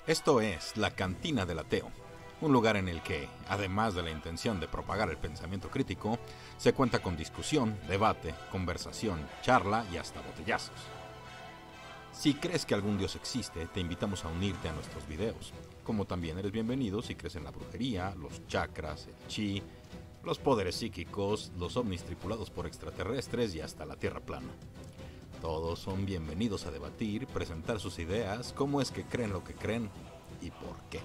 Esto es La Cantina del Ateo, un lugar en el que, además de la intención de propagar el pensamiento crítico, se cuenta con discusión, debate, conversación, charla y hasta botellazos. Si crees que algún dios existe, te invitamos a unirte a nuestros videos, como también eres bienvenido si crees en la brujería, los chakras, el chi, los poderes psíquicos, los ovnis tripulados por extraterrestres y hasta la tierra plana. Todos son bienvenidos a debatir, presentar sus ideas, cómo es que creen lo que creen y por qué.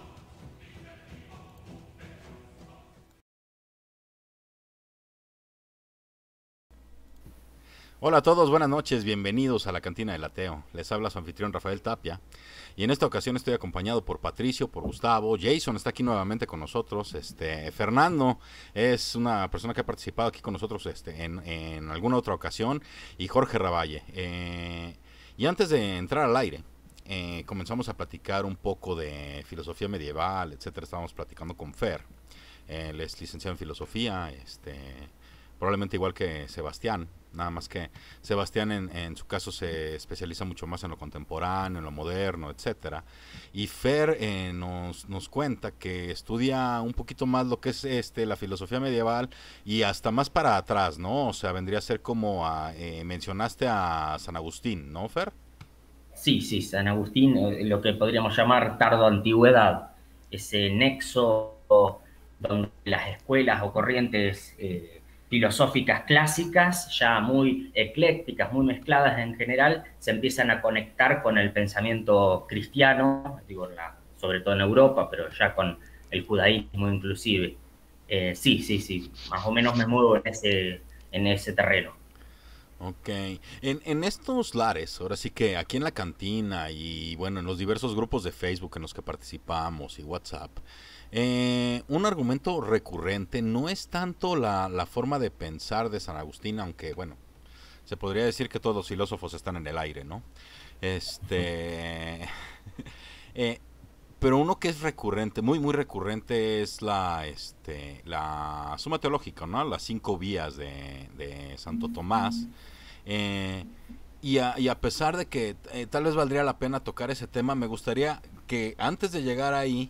Hola a todos, buenas noches, bienvenidos a la Cantina del Ateo. Les habla su anfitrión Rafael Tapia y en esta ocasión estoy acompañado por Patricio, por Gustavo, Jason está aquí nuevamente con nosotros, Fernando es una persona que ha participado aquí con nosotros en alguna otra ocasión y Jorge Ravalle. Y antes de entrar al aire, comenzamos a platicar un poco de filosofía medieval, etcétera. Estábamos platicando con Fer, él es licenciado en filosofía, probablemente igual que Sebastián, nada más que Sebastián en su caso se especializa mucho más en lo contemporáneo, en lo moderno, etcétera. Y Fer nos cuenta que estudia un poquito más lo que es la filosofía medieval y hasta más para atrás, ¿no? O sea, vendría a ser como mencionaste a San Agustín, ¿no, Fer? Sí, sí, San Agustín, lo que podríamos llamar tardo antigüedad, ese nexo donde las escuelas o corrientes filosóficas clásicas, ya muy eclécticas, muy mezcladas en general, se empiezan a conectar con el pensamiento cristiano, digo, sobre todo en Europa, pero ya con el judaísmo inclusive. Sí, sí, sí, más o menos me muevo en ese terreno. Ok, en estos lares, ahora sí que aquí en la cantina y bueno, en los diversos grupos de Facebook en los que participamos y WhatsApp, un argumento recurrente no es tanto la forma de pensar de San Agustín, aunque bueno, se podría decir que todos los filósofos están en el aire, ¿no? Este, eh, pero uno que es recurrente, muy muy recurrente es la Suma Teológica, ¿no? Las cinco vías de Santo Tomás. Eh, y a pesar de que tal vez valdría la pena tocar ese tema, me gustaría que antes de llegar ahí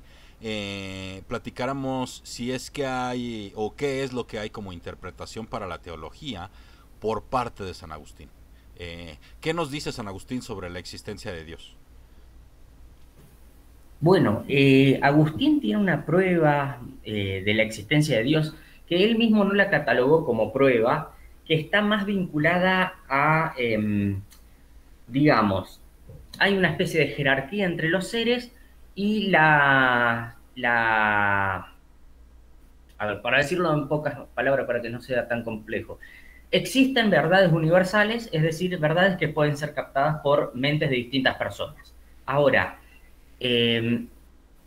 platicáramos si es que hay o qué es lo que hay como interpretación para la teología por parte de San Agustín. ¿Qué nos dice San Agustín sobre la existencia de Dios? Bueno, Agustín tiene una prueba de la existencia de Dios que él mismo no la catalogó como prueba, que está más vinculada a, digamos, hay una especie de jerarquía entre los seres y a ver, para decirlo en pocas palabras para que no sea tan complejo, existen verdades universales, es decir, verdades que pueden ser captadas por mentes de distintas personas. Ahora, eh,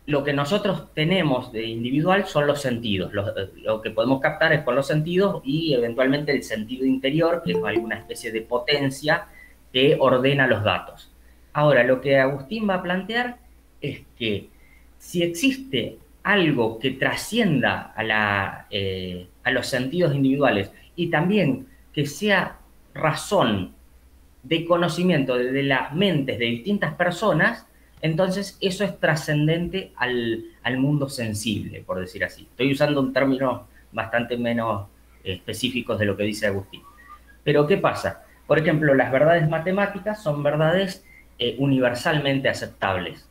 lo que nosotros tenemos de individual son los sentidos. Lo que podemos captar es con los sentidos y eventualmente el sentido interior, que es alguna especie de potencia que ordena los datos. Ahora, lo que Agustín va a plantear es que si existe algo que trascienda a los sentidos individuales y también que sea razón de conocimiento de las mentes de distintas personas, entonces eso es trascendente al mundo sensible, por decir así. Estoy usando un término bastante menos específicos de lo que dice Agustín. Pero ¿qué pasa? Por ejemplo, las verdades matemáticas son verdades universalmente aceptables.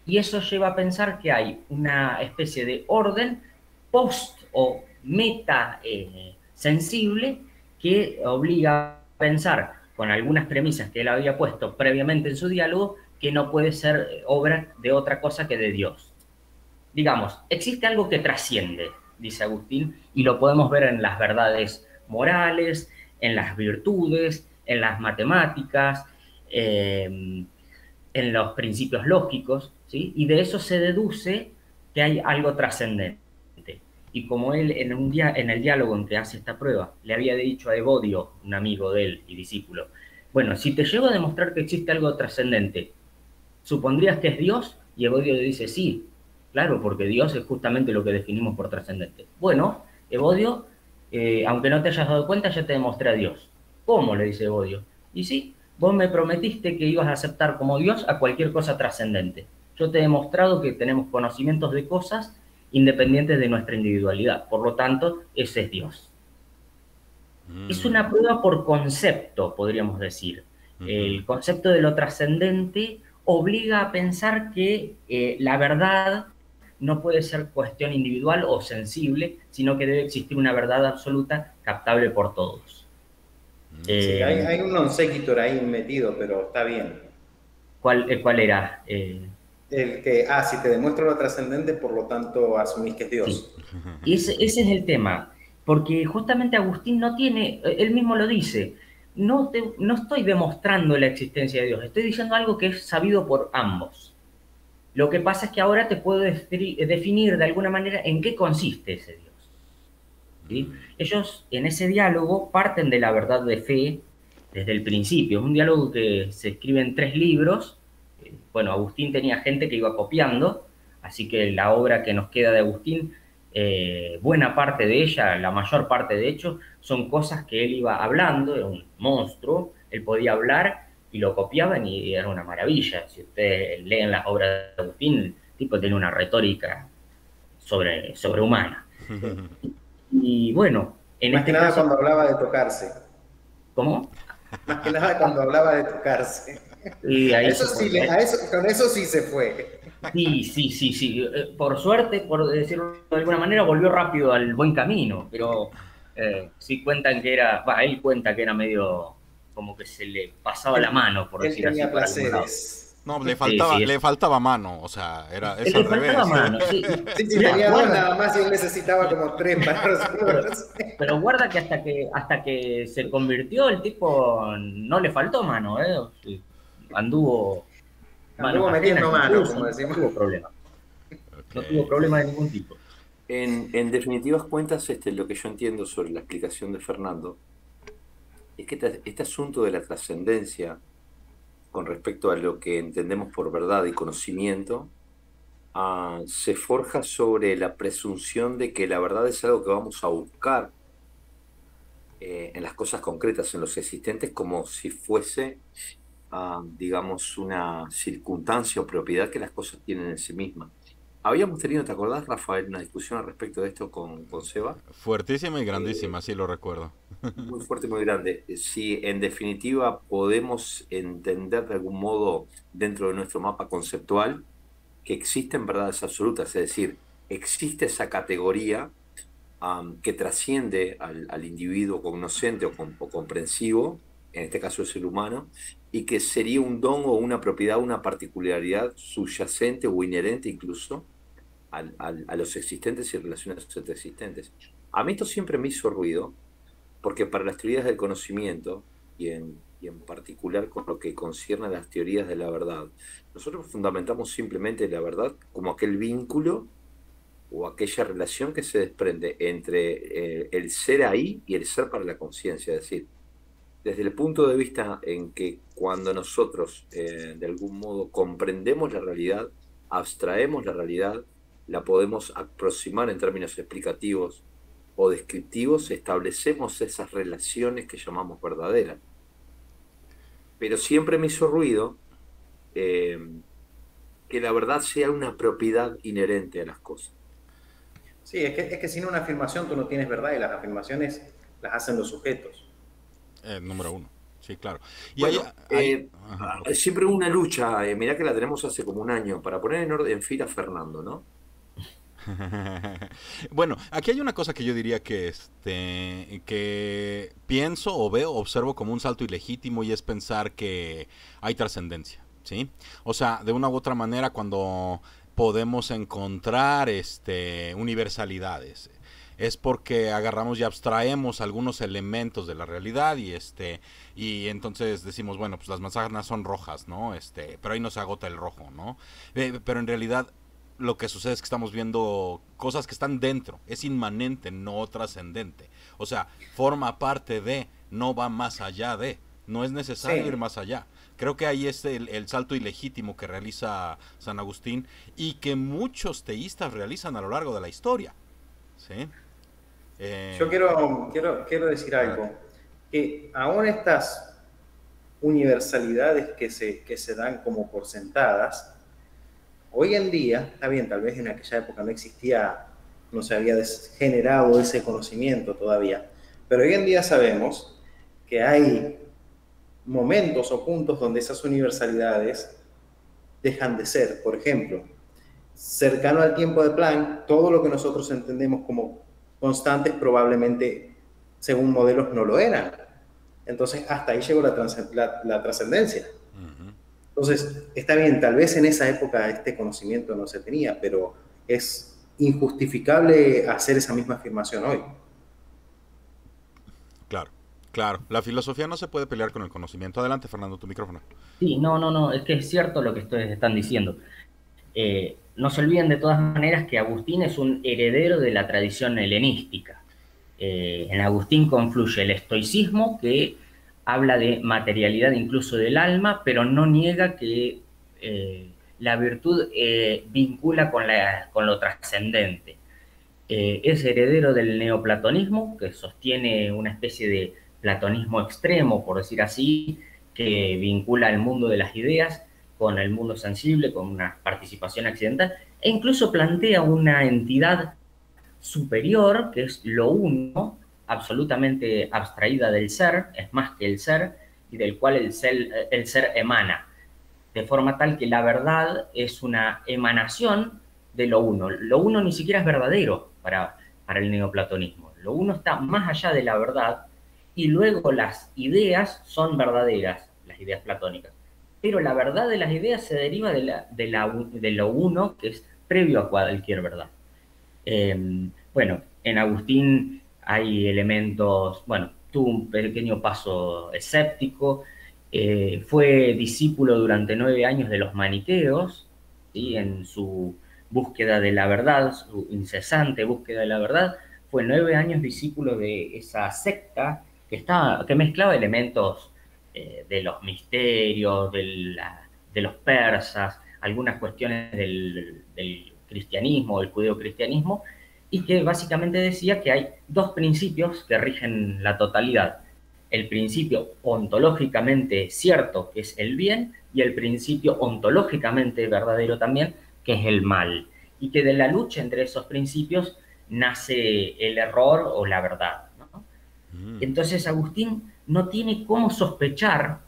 Y eso lleva a pensar que hay una especie de orden post o meta sensible que obliga a pensar con algunas premisas que él había puesto previamente en su diálogo que no puede ser obra de otra cosa que de Dios. Digamos, existe algo que trasciende, dice Agustín, y lo podemos ver en las verdades morales, en las virtudes, en las matemáticas, en los principios lógicos, ¿sí? Y de eso se deduce que hay algo trascendente. Y como él en el diálogo en que hace esta prueba le había dicho a Evodio, un amigo de él y discípulo, bueno, si te llego a demostrar que existe algo trascendente, ¿supondrías que es Dios? Y Evodio le dice, sí, claro, porque Dios es justamente lo que definimos por trascendente. Bueno, Evodio, aunque no te hayas dado cuenta, ya te demostré a Dios. ¿Cómo? Le dice Evodio. Y sí, vos me prometiste que ibas a aceptar como Dios a cualquier cosa trascendente. Yo te he demostrado que tenemos conocimientos de cosas independientes de nuestra individualidad. Por lo tanto, ese es Dios. Es una prueba por concepto, podríamos decir. El concepto de lo trascendente obliga a pensar que la verdad no puede ser cuestión individual o sensible, sino que debe existir una verdad absoluta captable por todos. Sí, hay un non sequitur ahí metido, pero está bien. ¿Cuál era? El que, si te demuestro lo trascendente, por lo tanto asumís que es Dios. Sí. Y ese es el tema, porque justamente Agustín no tiene, él mismo lo dice, no estoy demostrando la existencia de Dios, estoy diciendo algo que es sabido por ambos. Lo que pasa es que ahora te puedo definir de alguna manera en qué consiste ese Dios. ¿Sí? Ellos en ese diálogo parten de la verdad de fe desde el principio. Es un diálogo que se escribe en 3 libros. Bueno, Agustín tenía gente que iba copiando, así que la obra que nos queda de Agustín, buena parte de ella, la mayor parte de hecho, son cosas que él iba hablando, era un monstruo, él podía hablar y lo copiaban y era una maravilla. Si ustedes leen las obras de Agustín, el tipo tiene una retórica sobrehumana. Y bueno, en Más este que nada caso... cuando hablaba de tocarse. ¿Cómo? Más que nada cuando hablaba de tocarse. Y ahí Eso sí, con eso sí se fue. Sí. Por suerte, por decirlo de alguna manera, volvió rápido al buen camino, pero sí cuentan que él cuenta que era medio como que se le pasaba la mano, por Él decir así, tenía por algún lado. placeres. No, Sí, le faltaba mano, o sea, es le al revés. faltaba mano, sí. Sí, Mirá, tenía 2 guarda, nada más y él necesitaba como 3 para resolverse. pero guarda que hasta que se convirtió el tipo no le faltó mano, ¿eh? Sí, anduvo manos ajenas, metiendo mano, incluso, como no decimos. tuvo problema. No tuvo Okay. problema de ningún tipo. En definitivas cuentas, lo que yo entiendo sobre la explicación de Fernando es que este asunto de la trascendencia con respecto a lo que entendemos por verdad y conocimiento, se forja sobre la presunción de que la verdad es algo que vamos a buscar en las cosas concretas, en los existentes, como si fuese, digamos, una circunstancia o propiedad que las cosas tienen en sí mismas. Habíamos tenido, ¿te acordás, Rafael, una discusión al respecto de esto con Seba? Fuertísima y grandísima, sí lo recuerdo. Muy fuerte, muy grande. Si en definitiva podemos entender de algún modo dentro de nuestro mapa conceptual que existen verdades absolutas, es decir, existe esa categoría que trasciende al individuo cognoscente o comprensivo, en este caso el ser humano, y que sería un don o una propiedad, una particularidad subyacente o inherente incluso a los existentes y relaciones entre existentes. A mí esto siempre me hizo ruido, porque para las teorías del conocimiento, y en particular con lo que concierne a las teorías de la verdad, nosotros fundamentamos simplemente la verdad como aquel vínculo o aquella relación que se desprende entre el ser ahí y el ser para la conciencia. Es decir, desde el punto de vista en que cuando nosotros de algún modo comprendemos la realidad, abstraemos la realidad, la podemos aproximar en términos explicativos o descriptivos, establecemos esas relaciones que llamamos verdaderas. Pero siempre me hizo ruido que la verdad sea una propiedad inherente a las cosas. Sí, es que sin una afirmación tú no tienes verdad y las afirmaciones las hacen los sujetos. Número 1, sí, claro. Y bueno, okay. Siempre una lucha, mirá que la tenemos hace como un año, para poner en orden en fila a Fernando, ¿no? Bueno, aquí hay una cosa que yo diría que pienso o veo, observo como un salto ilegítimo, y es pensar que hay trascendencia, ¿sí? O sea, de una u otra manera, cuando podemos encontrar universalidades, es porque agarramos y abstraemos algunos elementos de la realidad y entonces decimos, bueno, pues las manzanas son rojas, ¿no? Pero ahí no se agota el rojo, ¿no? Pero en realidad lo que sucede es que estamos viendo cosas que están dentro, es inmanente, no trascendente. O sea, forma parte de, no va más allá de, no es necesario ir más allá. Creo que ahí es el salto ilegítimo que realiza San Agustín y que muchos teístas realizan a lo largo de la historia. ¿Sí? Yo quiero decir algo, que aún estas universalidades que se dan como por sentadas, Hoy en día, está bien, tal vez en aquella época no existía, no se había generado ese conocimiento todavía, pero hoy en día sabemos que hay momentos o puntos donde esas universalidades dejan de ser. Por ejemplo, cercano al tiempo de Planck, todo lo que nosotros entendemos como constantes probablemente, según modelos, no lo eran. Entonces, hasta ahí llegó la trascendencia. Entonces, está bien, tal vez en esa época este conocimiento no se tenía, pero es injustificable hacer esa misma afirmación hoy. Claro, claro. La filosofía no se puede pelear con el conocimiento. Adelante, Fernando, tu micrófono. Sí, no, es que es cierto lo que ustedes están diciendo. No se olviden de todas maneras que Agustín es un heredero de la tradición helenística. En Agustín confluye el estoicismo, que habla de materialidad incluso del alma, pero no niega que la virtud vincula con lo trascendente. Es heredero del neoplatonismo, que sostiene una especie de platonismo extremo, por decir así, que vincula el mundo de las ideas con el mundo sensible, con una participación accidental, e incluso plantea una entidad superior, que es lo uno, absolutamente abstraída del ser, es más que el ser, y del cual el ser emana, de forma tal que la verdad es una emanación de lo uno. Lo uno ni siquiera es verdadero para el neoplatonismo. Lo uno está más allá de la verdad, y luego las ideas son verdaderas, las ideas platónicas. Pero la verdad de las ideas se deriva de lo uno, que es previo a cualquier verdad. Bueno, en Agustín hay elementos, bueno, tuvo un pequeño paso escéptico, fue discípulo durante 9 años de los maniqueos, ¿sí? En su búsqueda de la verdad, su incesante búsqueda de la verdad, fue 9 años discípulo de esa secta que mezclaba elementos de los misterios, de los persas, algunas cuestiones del cristianismo, del judeocristianismo, y que básicamente decía que hay dos principios que rigen la totalidad: el principio ontológicamente cierto, que es el bien, y el principio ontológicamente verdadero también, que es el mal, y que de la lucha entre esos principios nace el error o la verdad, ¿no? Entonces Agustín no tiene cómo sospechar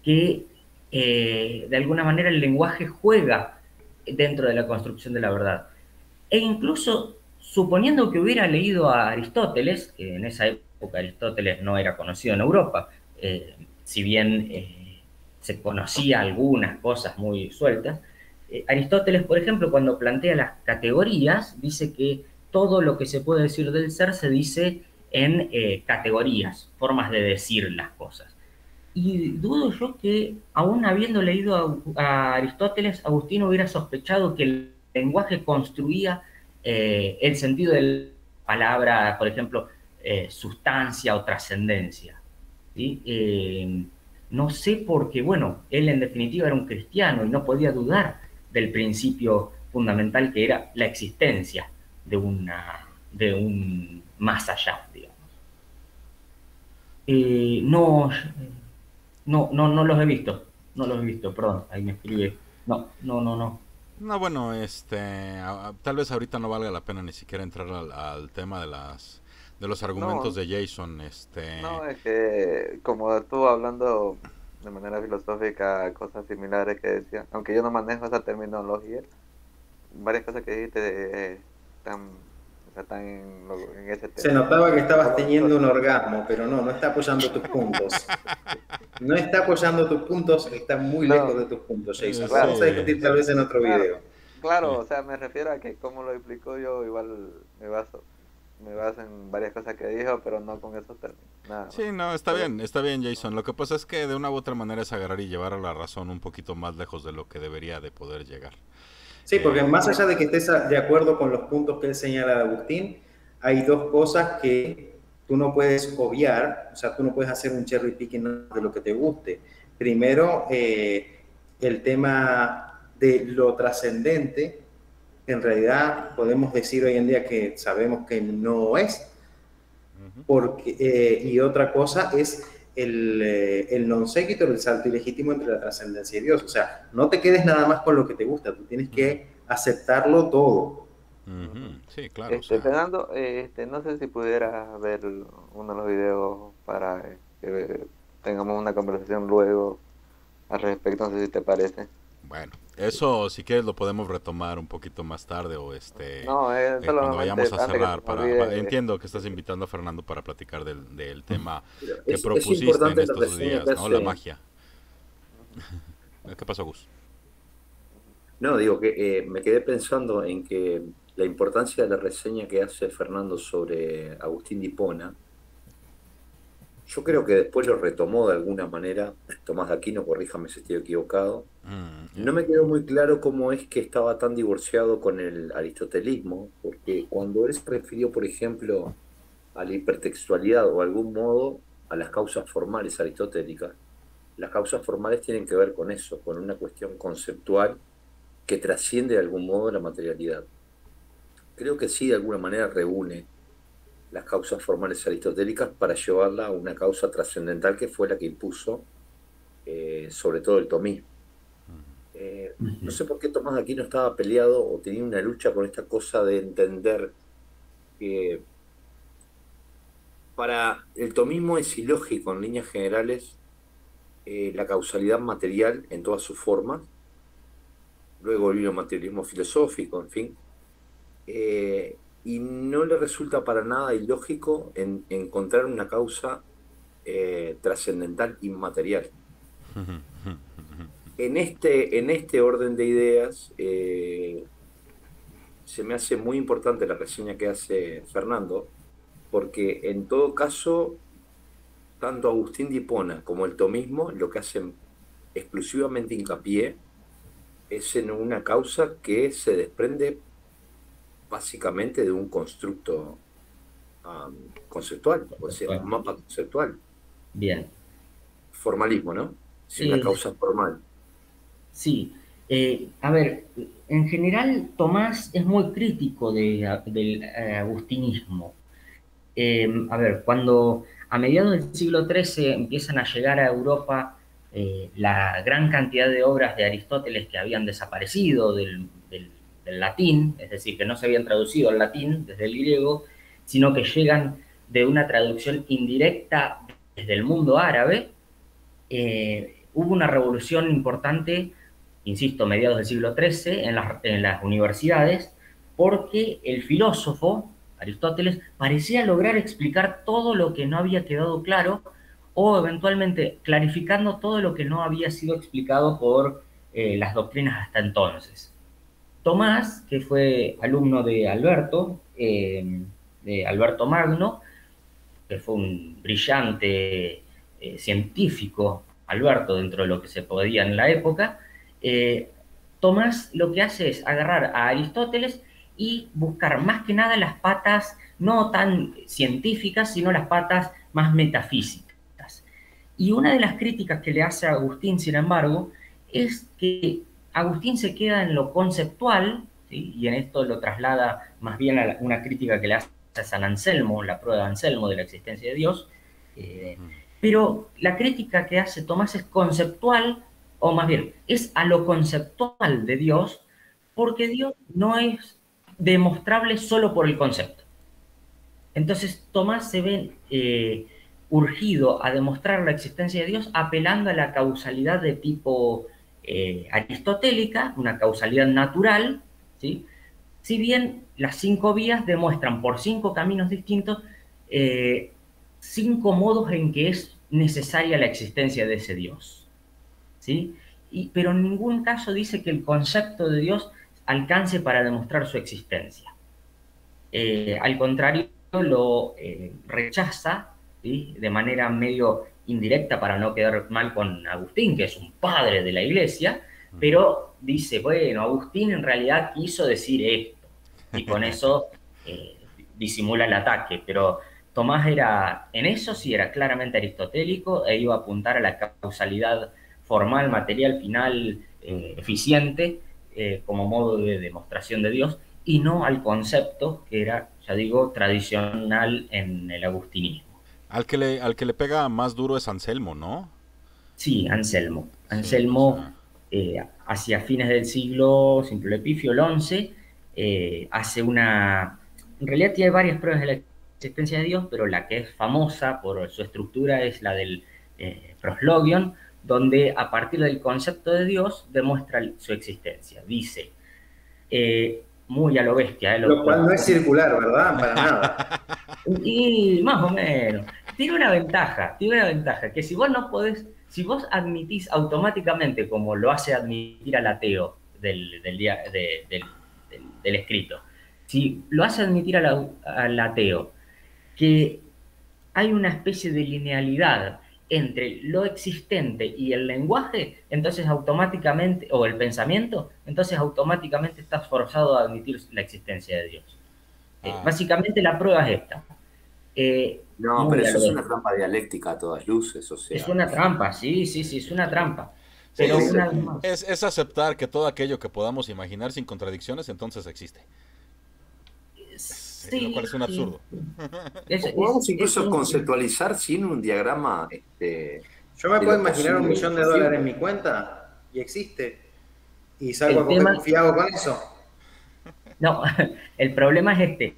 que de alguna manera el lenguaje juega dentro de la construcción de la verdad. E incluso suponiendo que hubiera leído a Aristóteles, que en esa época Aristóteles no era conocido en Europa, si bien se conocía algunas cosas muy sueltas, Aristóteles, por ejemplo, cuando plantea las categorías, dice que todo lo que se puede decir del ser se dice en categorías, formas de decir las cosas. Y dudo yo que, aún habiendo leído a Aristóteles, Agustín hubiera sospechado que el lenguaje construía el sentido de la palabra, por ejemplo, sustancia o trascendencia, ¿sí? No sé por qué, bueno, él en definitiva era un cristiano y no podía dudar del principio fundamental que era la existencia de un más allá, digamos. No los he visto, no los he visto, perdón, ahí me escribe. No. No, bueno, tal vez ahorita no valga la pena ni siquiera entrar al tema de los argumentos No, de Jason, no, es que como estuvo hablando de manera filosófica cosas similares que decía, aunque yo no manejo esa terminología, varias cosas que dijiste están en ese Se tema. notaba que estabas teniendo un orgasmo, pero no está apoyando tus puntos. No está apoyando tus puntos, está muy lejos No, de tus puntos, Jason. Lo claro, vamos a discutir tal vez en otro claro, video. claro, o sea, me refiero a que como lo explico yo, igual me baso en varias cosas que dijo, pero no con esos términos, nada más. sí, no, está bien, Jason. Lo que pasa es que de una u otra manera es agarrar y llevar a la razón un poquito más lejos de lo que debería de poder llegar. Sí, porque más allá de que estés de acuerdo con los puntos que él señala de Agustín, hay dos cosas que tú no puedes obviar, o sea, tú no puedes hacer un cherry picking de lo que te guste. Primero, el tema de lo trascendente, en realidad podemos decir hoy en día que sabemos que no es, porque, y otra cosa es el non sequitur, el salto ilegítimo entre la trascendencia y Dios. O sea, no te quedes nada más con lo que te gusta, tú tienes que aceptarlo todo. Sí, claro. Fernando, no sé si pudieras ver uno de los videos para que tengamos una conversación luego al respecto, no sé si te parece. Bueno, eso si quieres lo podemos retomar un poquito más tarde o No, cuando vayamos a cerrar. olvide, Entiendo que estás invitando a Fernando para platicar del tema que Es propusiste en importante la estos reseña días, que ¿no? La hace. magia. ¿Qué pasó, Gus? No, digo que me quedé pensando en que la importancia de la reseña que hace Fernando sobre Agustín de Hipona, yo creo que después lo retomó de alguna manera Tomás de Aquino, corríjame si estoy equivocado. No me quedó muy claro cómo es que estaba tan divorciado con el aristotelismo, porque cuando él se refirió, por ejemplo, a la hipertextualidad o algún modo a las causas formales aristotélicas, las causas formales tienen que ver con eso, con una cuestión conceptual que trasciende de algún modo la materialidad. Creo que sí, de alguna manera reúne las causas formales aristotélicas para llevarla a una causa trascendental que fue la que impuso sobre todo el tomismo. No sé por qué Tomás de Aquino estaba peleado o tenía una lucha con esta cosa de entender que para el tomismo es ilógico en líneas generales la causalidad material en todas sus formas. Luego vino el materialismo filosófico, en fin. Y no le resulta para nada ilógico encontrar una causa trascendental inmaterial. En este orden de ideas, se me hace muy importante la reseña que hace Fernando, porque en todo caso, tanto Agustín de Hipona como el tomismo lo que hacen exclusivamente hincapié es en una causa que se desprende básicamente de un constructo conceptual, o sea, un mapa conceptual. Bien. Formalismo, ¿no? Es una causa formal. Sí. A ver, en general Tomás es muy crítico del agustinismo. A ver, cuando a mediados del siglo XIII empiezan a llegar a Europa la gran cantidad de obras de Aristóteles que habían desaparecido del latín, es decir, que no se habían traducido al latín desde el griego, sino que llegan de una traducción indirecta desde el mundo árabe, hubo una revolución importante, insisto, mediados del siglo XIII, en las universidades, porque el filósofo Aristóteles parecía lograr explicar todo lo que no había quedado claro o eventualmente clarificando todo lo que no había sido explicado por las doctrinas hasta entonces. Tomás, que fue alumno de Alberto Magno, que fue un brillante científico, Alberto, dentro de lo que se podía en la época, Tomás lo que hace es agarrar a Aristóteles y buscar más que nada las patas no tan científicas, sino las patas más metafísicas. Y una de las críticas que le hace a Agustín, sin embargo, es que Agustín se queda en lo conceptual, ¿sí? Y en esto lo traslada más bien a una crítica que le hace a San Anselmo, la prueba de Anselmo de la existencia de Dios, pero la crítica que hace Tomás es conceptual, o más bien, es a lo conceptual de Dios, porque Dios no es demostrable solo por el concepto. Entonces Tomás se ve urgido a demostrar la existencia de Dios apelando a la causalidad de tipo aristotélica, una causalidad natural, ¿sí? Si bien las 5 vías demuestran por 5 caminos distintos 5 modos en que es necesaria la existencia de ese Dios, ¿sí? Pero en ningún caso dice que el concepto de Dios alcance para demostrar su existencia. Al contrario, lo rechaza, ¿sí? De manera medio indirecta para no quedar mal con Agustín, que es un padre de la iglesia, pero dice, bueno, Agustín en realidad quiso decir esto, y con eso disimula el ataque, pero Tomás era, en eso sí era claramente aristotélico e iba a apuntar a la causalidad formal, material, final, eficiente, como modo de demostración de Dios, y no al concepto que era, ya digo, tradicional en el agustinismo. Al que le pega más duro es Anselmo, ¿no? Sí, Anselmo. Sí, o Anselmo, sea, hacia fines del siglo, Simple Epifio, el 11, hace una... En realidad tiene varias pruebas de la existencia de Dios, pero la que es famosa por su estructura es la del Proslogion, donde a partir del concepto de Dios demuestra su existencia. Dice, muy a lo bestia, Lo cual no es circular, ¿verdad? Para nada. y más o menos. Tiene una ventaja, que si vos no podés, si vos admitís automáticamente, como lo hace admitir al ateo del escrito, si lo hace admitir al ateo, que hay una especie de linealidad entre lo existente y el lenguaje, entonces automáticamente, o el pensamiento, entonces automáticamente estás forzado a admitir la existencia de Dios. ah, Básicamente la prueba es esta. No, pero Muy a eso lo es una bestia. trampa dialéctica a todas luces, o Es sea, una trampa, sí, sí, sí, es una trampa. sí, Pero es, una vez más, es aceptar que todo aquello que podamos imaginar sin contradicciones entonces existe. Sí, lo cual sí, es un sí. absurdo. Es, o podemos es incluso un- conceptualizar sin un diagrama Yo me de puedo lo imaginar un posible e millón de dólares en imposible. mi cuenta y existe. Y salgo el a coger tema, un fiado con eso. no, el problema es este.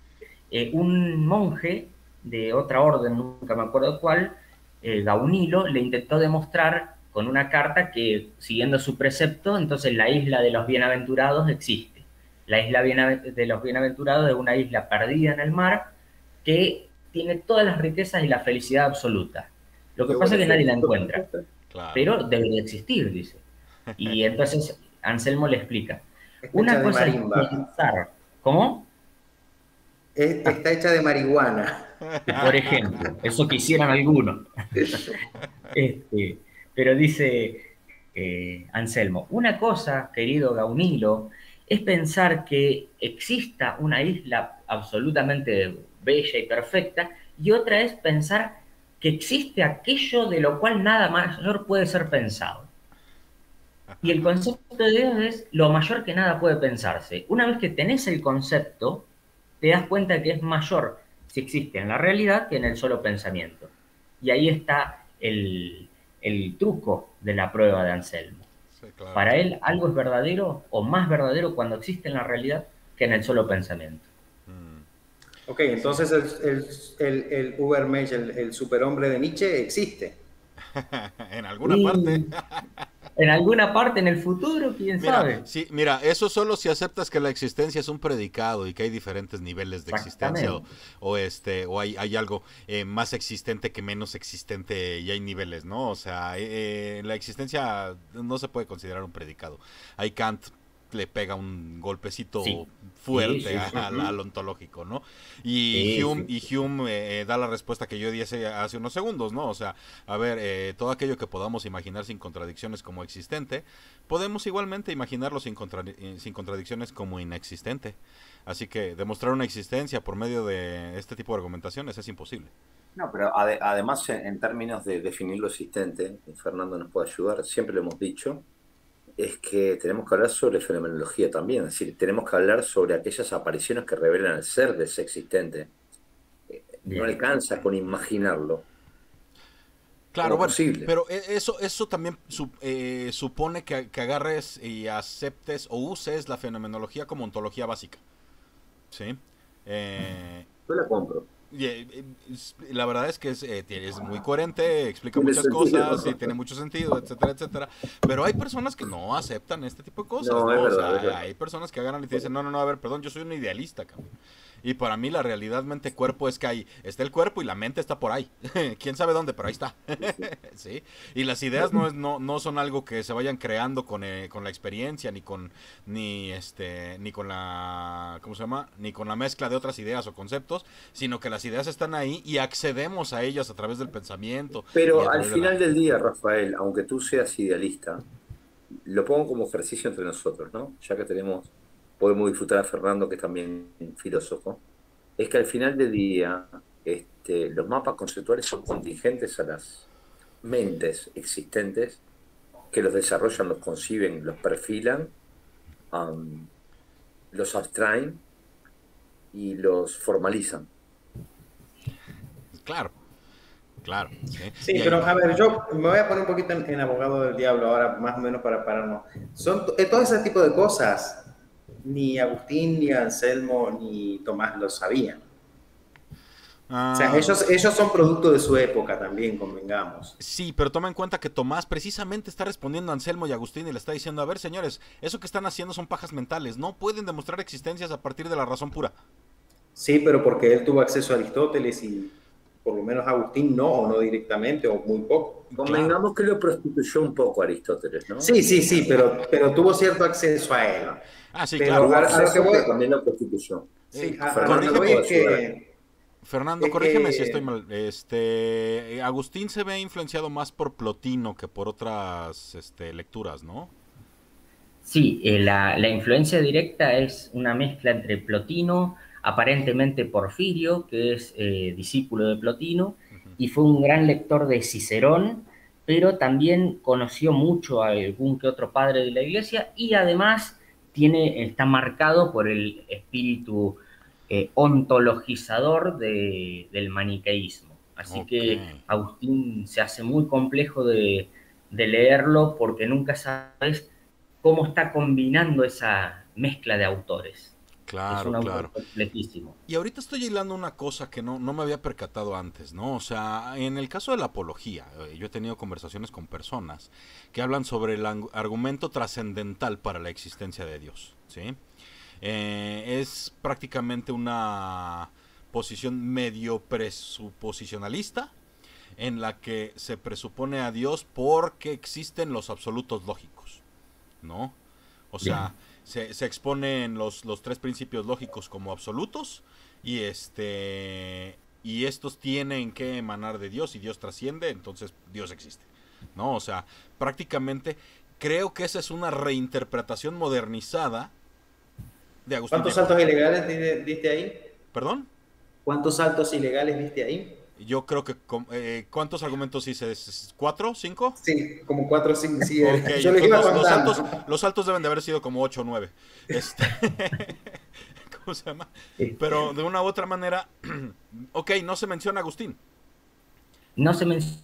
Un monje de otra orden, nunca me acuerdo cuál, Gaunilo, le intentó demostrar con una carta que, siguiendo su precepto, entonces la isla de los bienaventurados existe. La isla de los bienaventurados es una isla perdida en el mar que tiene todas las riquezas y la felicidad absoluta. Lo que Qué pasa buen es que nadie la ejemplo. encuentra, Claro. pero debería existir, dice. Y entonces Anselmo le explica. Está hecha Una de cosa es marimba. pensar, ¿cómo? Está hecha de marihuana. Por ejemplo, eso quisieran algunos. Este, pero dice Anselmo, una cosa, querido Gaunilo, es pensar que exista una isla absolutamente bella y perfecta, y otra es pensar que existe aquello de lo cual nada mayor puede ser pensado. Y el concepto de Dios es lo mayor que nada puede pensarse. Una vez que tenés el concepto, te das cuenta que es mayor si existe en la realidad que en el solo pensamiento. Y ahí está el truco de la prueba de Anselmo. Sí, claro. Para él algo es verdadero o más verdadero cuando existe en la realidad que en el solo pensamiento. Mm, Ok, sí. entonces el Ubermensch, el superhombre de Nietzsche, existe. En alguna parte. Y en alguna parte en el futuro, quién Mira, sabe. sí, mira, eso solo si aceptas que la existencia es un predicado y que hay diferentes niveles de existencia Exactamente. o hay algo más existente que menos existente y hay niveles, ¿no? O sea, la existencia no se puede considerar un predicado. Hay Kant le pega un golpecito Sí, sí, fuerte sí, sí. al ontológico, ¿no? Y Sí, Hume, sí. y Hume da la respuesta que yo di hace unos segundos, ¿no? O sea, a ver, todo aquello que podamos imaginar sin contradicciones como existente, podemos igualmente imaginarlo sin contradicciones como inexistente. Así que demostrar una existencia por medio de este tipo de argumentaciones es imposible. No, pero además en términos de definir lo existente, y Fernando nos puede ayudar, siempre lo hemos dicho, es que tenemos que hablar sobre fenomenología también, es decir, tenemos que hablar sobre aquellas apariciones que revelan el ser de ese existente. No Bien. alcanza con imaginarlo Claro, como bueno, posible. pero eso también supone que agarres y aceptes o uses la fenomenología como ontología básica, ¿sí? Eh, Yo la compro. la verdad es que es muy coherente, explica Tiene muchas cosas y sentido. tiene mucho sentido, etcétera, etcétera. Pero hay personas que no aceptan este tipo de cosas, No, es ¿no? O verdad, es sea, verdad. hay personas que agarran y te dicen, no, no, no, a ver, perdón, yo soy un idealista, cabrón. Y para mí la realidad mente-cuerpo es que ahí está el cuerpo y la mente está por ahí. Quién sabe dónde, pero ahí está. ¿Sí? Y las ideas no son algo que se vayan creando con la experiencia, ni con la, ¿cómo se llama? Ni con la mezcla de otras ideas o conceptos, sino que las ideas están ahí y accedemos a ellas a través del pensamiento y Pero a al través de la... final del día, Rafael, aunque tú seas idealista, lo pongo como ejercicio entre nosotros, ¿no? Ya que podemos disfrutar a Fernando, que es también filósofo, es que al final del día, los mapas conceptuales son contingentes a las mentes existentes que los desarrollan, los conciben, los perfilan, um, los abstraen y los formalizan. Claro. Claro. ¿Sí? Sí, Y ahí, pero a ver, yo me voy a poner un poquito en abogado del diablo ahora, más o menos para pararnos. Todo ese tipo de cosas, ni Agustín, ni Anselmo, ni Tomás lo sabían. O sea, ah, ellos son producto de su época también, convengamos. sí, pero toma en cuenta que Tomás precisamente está respondiendo a Anselmo y Agustín y le está diciendo, a ver, señores, eso que están haciendo son pajas mentales, no pueden demostrar existencias a partir de la razón pura. Sí, pero porque él tuvo acceso a Aristóteles y por lo menos Agustín no, o no directamente, o muy poco. Claro. Convengamos que lo prostituyó un poco Aristóteles, ¿no? Sí, sí, sí, pero tuvo cierto acceso a él. Ah, sí, Pero claro. Tuvo a lo que acceso, voy, pero también lo prostituyó. sí, a lo que voy Corrígeme, es que, Fernando, es corrígeme si estoy que mal. Agustín se ve influenciado más por Plotino que por otras lecturas, ¿no? Sí, la influencia directa es una mezcla entre Plotino, aparentemente Porfirio, que es discípulo de Plotino, Ujú. y fue un gran lector de Cicerón, pero también conoció mucho a algún que otro padre de la iglesia y además está marcado por el espíritu ontologizador del maniqueísmo. Así Ok, que Agustín se hace muy complejo de leerlo porque nunca sabes cómo está combinando esa mezcla de autores. Es claro, un autor claro. completísimo. Y ahorita estoy hilando una cosa que no me había percatado antes, ¿no? O sea, en el caso de la apología, yo he tenido conversaciones con personas que hablan sobre el argumento trascendental para la existencia de Dios, ¿sí? Es prácticamente una posición medio presuposicionalista en la que se presupone a Dios porque existen los absolutos lógicos, ¿no? O Bien, sea, se exponen los tres principios lógicos como absolutos y y estos tienen que emanar de Dios y Dios trasciende, entonces Dios existe, ¿no? O sea, prácticamente creo que esa es una reinterpretación modernizada de Agustín de ¿cuántos Hipona. saltos ilegales diste ahí? ¿Perdón? ¿Cuántos saltos ilegales viste ahí? Yo creo que ¿cuántos argumentos hice? ¿Cuatro? ¿Cinco? Sí, como 4 o 5, sí, Ok, yo les entonces iba los contando. saltos, los saltos deben de haber sido como 8 o 9. Este, ¿cómo se llama? sí. Pero de una u otra manera, ok, no se menciona Agustín. No se menciona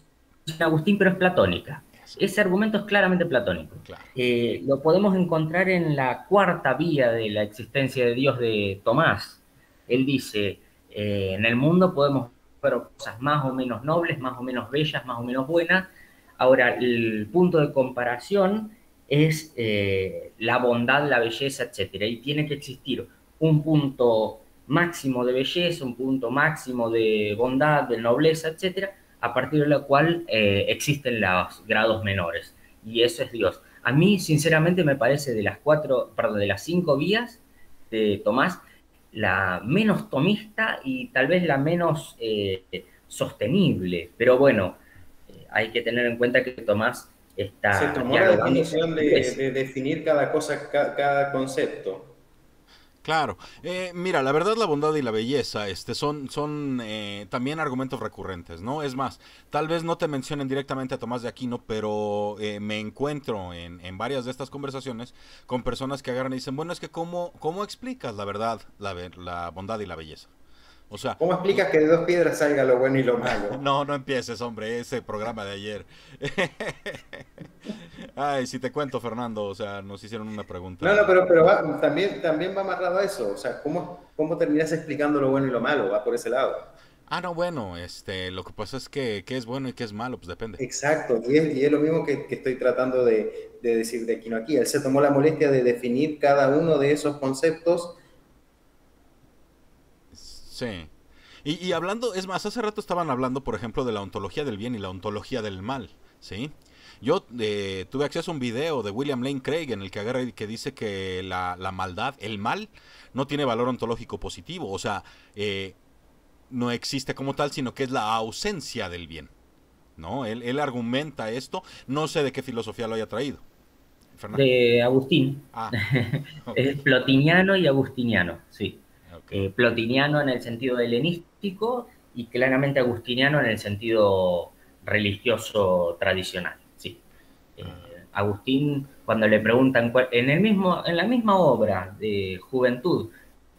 Agustín, pero es platónica. Eso, Ese argumento es claramente platónico. claro. Lo podemos encontrar en la cuarta vía de la existencia de Dios de Tomás. Él dice, en el mundo podemos ver cosas más o menos nobles, más o menos bellas, más o menos buenas. Ahora, el punto de comparación es la bondad, la belleza, etcétera. Y tiene que existir un punto máximo de belleza, un punto máximo de bondad, de nobleza, etcétera, a partir de la cual existen los grados menores. Y eso es Dios. A mí, sinceramente, me parece de las cinco vías de Tomás, la menos tomista y tal vez la menos sostenible. Pero bueno, hay que tener en cuenta que Tomás Se está tomó la dialogando con definición la iglesia. de definir cada cosa, cada concepto. Claro. Mira, la verdad, la bondad y la belleza son también argumentos recurrentes, ¿no? Es más, tal vez no te mencionen directamente a Tomás de Aquino, pero me encuentro en varias de estas conversaciones con personas que agarran y dicen, bueno, es que ¿cómo explicas la verdad, la bondad y la belleza? O sea, ¿Cómo explicas que de dos piedras salga lo bueno y lo malo? no empieces, hombre, ese programa de ayer. Ay, si te cuento, Fernando, o sea, nos hicieron una No, no, pregunta. también va amarrado a eso. O sea, ¿cómo terminas explicando lo bueno y lo malo? Va por ese lado. Ah, no, bueno, lo que pasa es que qué es bueno y qué es malo, pues depende. Exacto, y es lo mismo que estoy tratando de decir de Aquino aquí. Él se tomó la molestia de definir cada uno de esos conceptos. Sí. Y hablando, es más, hace rato estaban hablando, por ejemplo, de la ontología del bien y la ontología del mal, ¿sí? Yo tuve acceso a un video de William Lane Craig en el que agarra y que dice que la maldad, el mal, no tiene valor ontológico positivo, o sea, no existe como tal, sino que es la ausencia del bien, ¿no? Él argumenta esto, no sé de qué filosofía lo haya traído. Fernando. De Agustín. Ah, ok, Es plotiniano y agustiniano, sí. ok. Plotiniano en el sentido helenístico y claramente agustiniano en el sentido religioso tradicional, sí. Agustín, cuando le preguntan, en la misma obra de Juventud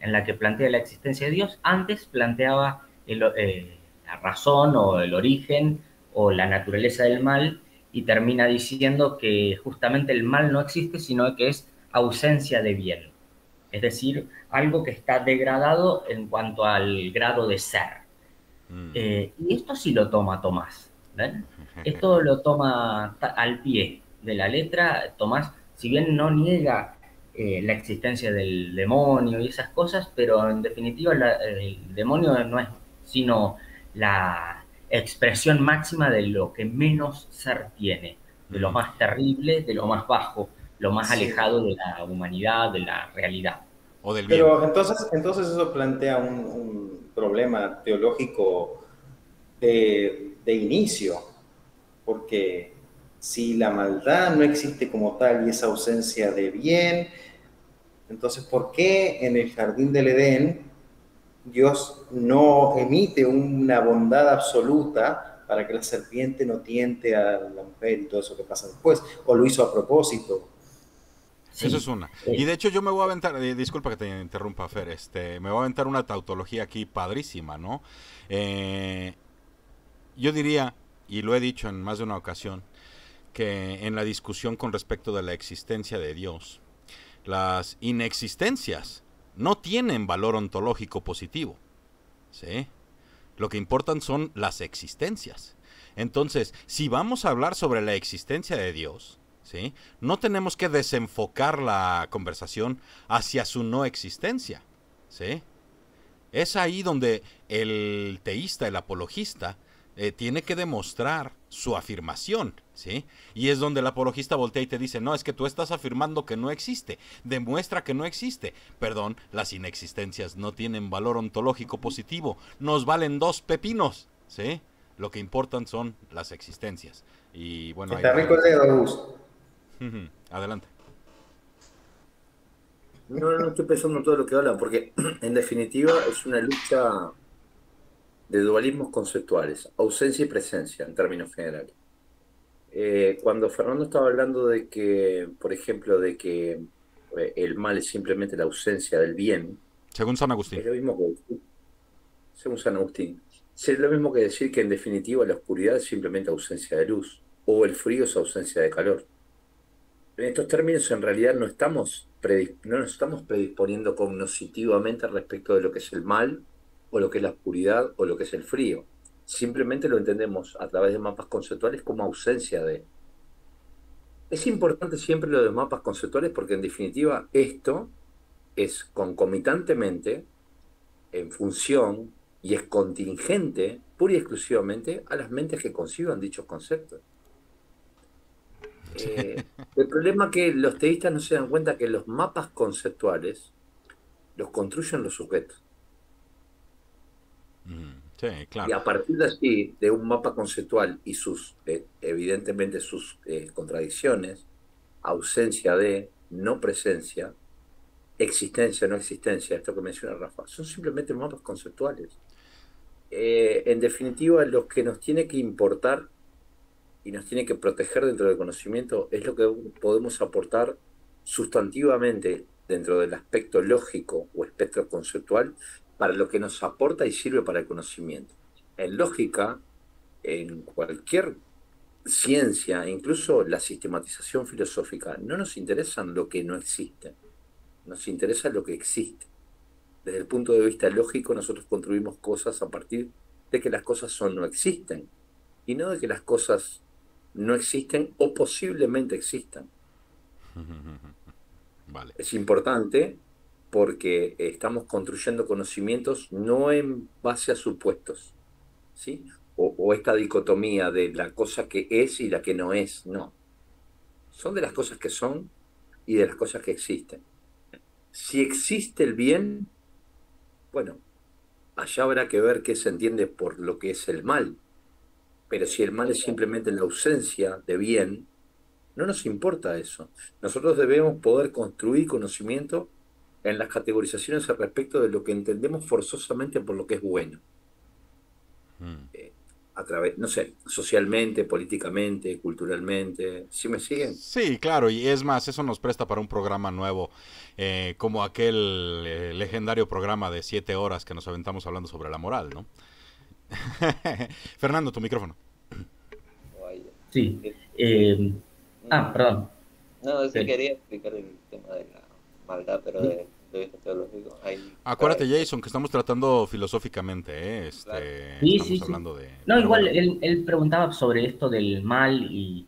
en la que plantea la existencia de Dios, antes planteaba la razón o el origen o la naturaleza del mal y termina diciendo que justamente el mal no existe, sino que es ausencia de bien. Es decir, algo que está degradado en cuanto al grado de ser. Y esto sí lo toma Tomás, ¿ven? Esto lo toma al pie de la letra. Tomás, si bien no niega la existencia del demonio y esas cosas, pero en definitiva el demonio no es sino la expresión máxima de lo que menos ser tiene, de lo más terrible, de lo más bajo, lo más Sí. alejado de la humanidad, de la realidad. O del bien. Pero entonces eso plantea un problema teológico de inicio, porque si la maldad no existe como tal y esa ausencia de bien, entonces ¿por qué en el jardín del Edén Dios no emite una bondad absoluta para que la serpiente no tiente a la mujer y todo eso que pasa después? ¿O lo hizo a propósito? Sí. Eso es una. Y de hecho yo me voy a aventar, disculpa que te interrumpa, Fer, me voy a aventar una tautología aquí padrísima, ¿no? Yo diría, y lo he dicho en más de una ocasión, que en la discusión con respecto de la existencia de Dios, las inexistencias no tienen valor ontológico positivo, ¿sí? Lo que importan son las existencias. Entonces, si vamos a hablar sobre la existencia de Dios, ¿sí?, no tenemos que desenfocar la conversación hacia su no existencia, ¿sí? Es ahí donde el teísta, el apologista, tiene que demostrar su afirmación, ¿sí? Y es donde el apologista voltea y te dice, no, es que tú estás afirmando que no existe, demuestra que no existe. Perdón, las inexistencias no tienen valor ontológico positivo, nos valen 2 pepinos, ¿sí? Lo que importan son las existencias. Y bueno, Está rico el dedo, Gus. Adelante. No estoy pensando en todo lo que hablan, porque en definitiva es una lucha de dualismos conceptuales, ausencia y presencia en términos generales. Cuando Fernando estaba hablando de que, por ejemplo, de que el mal es simplemente la ausencia del bien, Según San Agustín. es lo mismo que, según San Agustín, es lo mismo que decir que en definitiva la oscuridad es simplemente ausencia de luz, o el frío es ausencia de calor. En estos términos, en realidad, no nos estamos predisponiendo cognitivamente respecto de lo que es el mal, o lo que es la oscuridad, o lo que es el frío. Simplemente lo entendemos a través de mapas conceptuales como ausencia de. Es importante siempre lo de mapas conceptuales porque, en definitiva, esto es concomitantemente, en función, y es contingente, pura y exclusivamente, a las mentes que conciban dichos conceptos. El problema es que los teístas no se dan cuenta que los mapas conceptuales los construyen los sujetos. Sí, Y claro. a partir de así, de un mapa conceptual y sus, evidentemente, sus contradicciones, ausencia de, no presencia, existencia, no existencia, esto que menciona Rafa, son simplemente mapas conceptuales. En definitiva, lo que nos tiene que importar y nos tiene que proteger dentro del conocimiento es lo que podemos aportar sustantivamente dentro del aspecto lógico o espectro conceptual para lo que nos aporta y sirve para el conocimiento. En lógica, en cualquier ciencia, incluso la sistematización filosófica, no nos interesa lo que no existe, nos interesa lo que existe. Desde el punto de vista lógico, nosotros construimos cosas a partir de que las cosas son no existen, y no de que las cosas no existen o posiblemente existan. Vale. Es importante porque estamos construyendo conocimientos no en base a supuestos, ¿sí? O esta dicotomía de la cosa que es y la que no es, no. Son de las cosas que son y de las cosas que existen. Si existe el bien, bueno, allá habrá que ver qué se entiende por lo que es el mal. Pero si el mal es simplemente la ausencia de bien, no nos importa eso. Nosotros debemos poder construir conocimiento en las categorizaciones al respecto de lo que entendemos forzosamente por lo que es bueno. A través, no sé, socialmente, políticamente, culturalmente. ¿Sí me siguen? Sí, claro, y es más, eso nos presta para un programa nuevo, como aquel legendario programa de 7 horas que nos aventamos hablando sobre la moral, ¿no? Fernando, tu micrófono. Vaya. Sí. Eh, Perdón. No, sí Sí. quería explicar el tema de la maldad, pero desde el punto de vista teológico. Hay Acuérdate, Jason, que estamos tratando filosóficamente, ¿eh? claro. Sí, sí, Estamos sí. hablando de... No, Pero igual bueno, él preguntaba sobre esto del mal y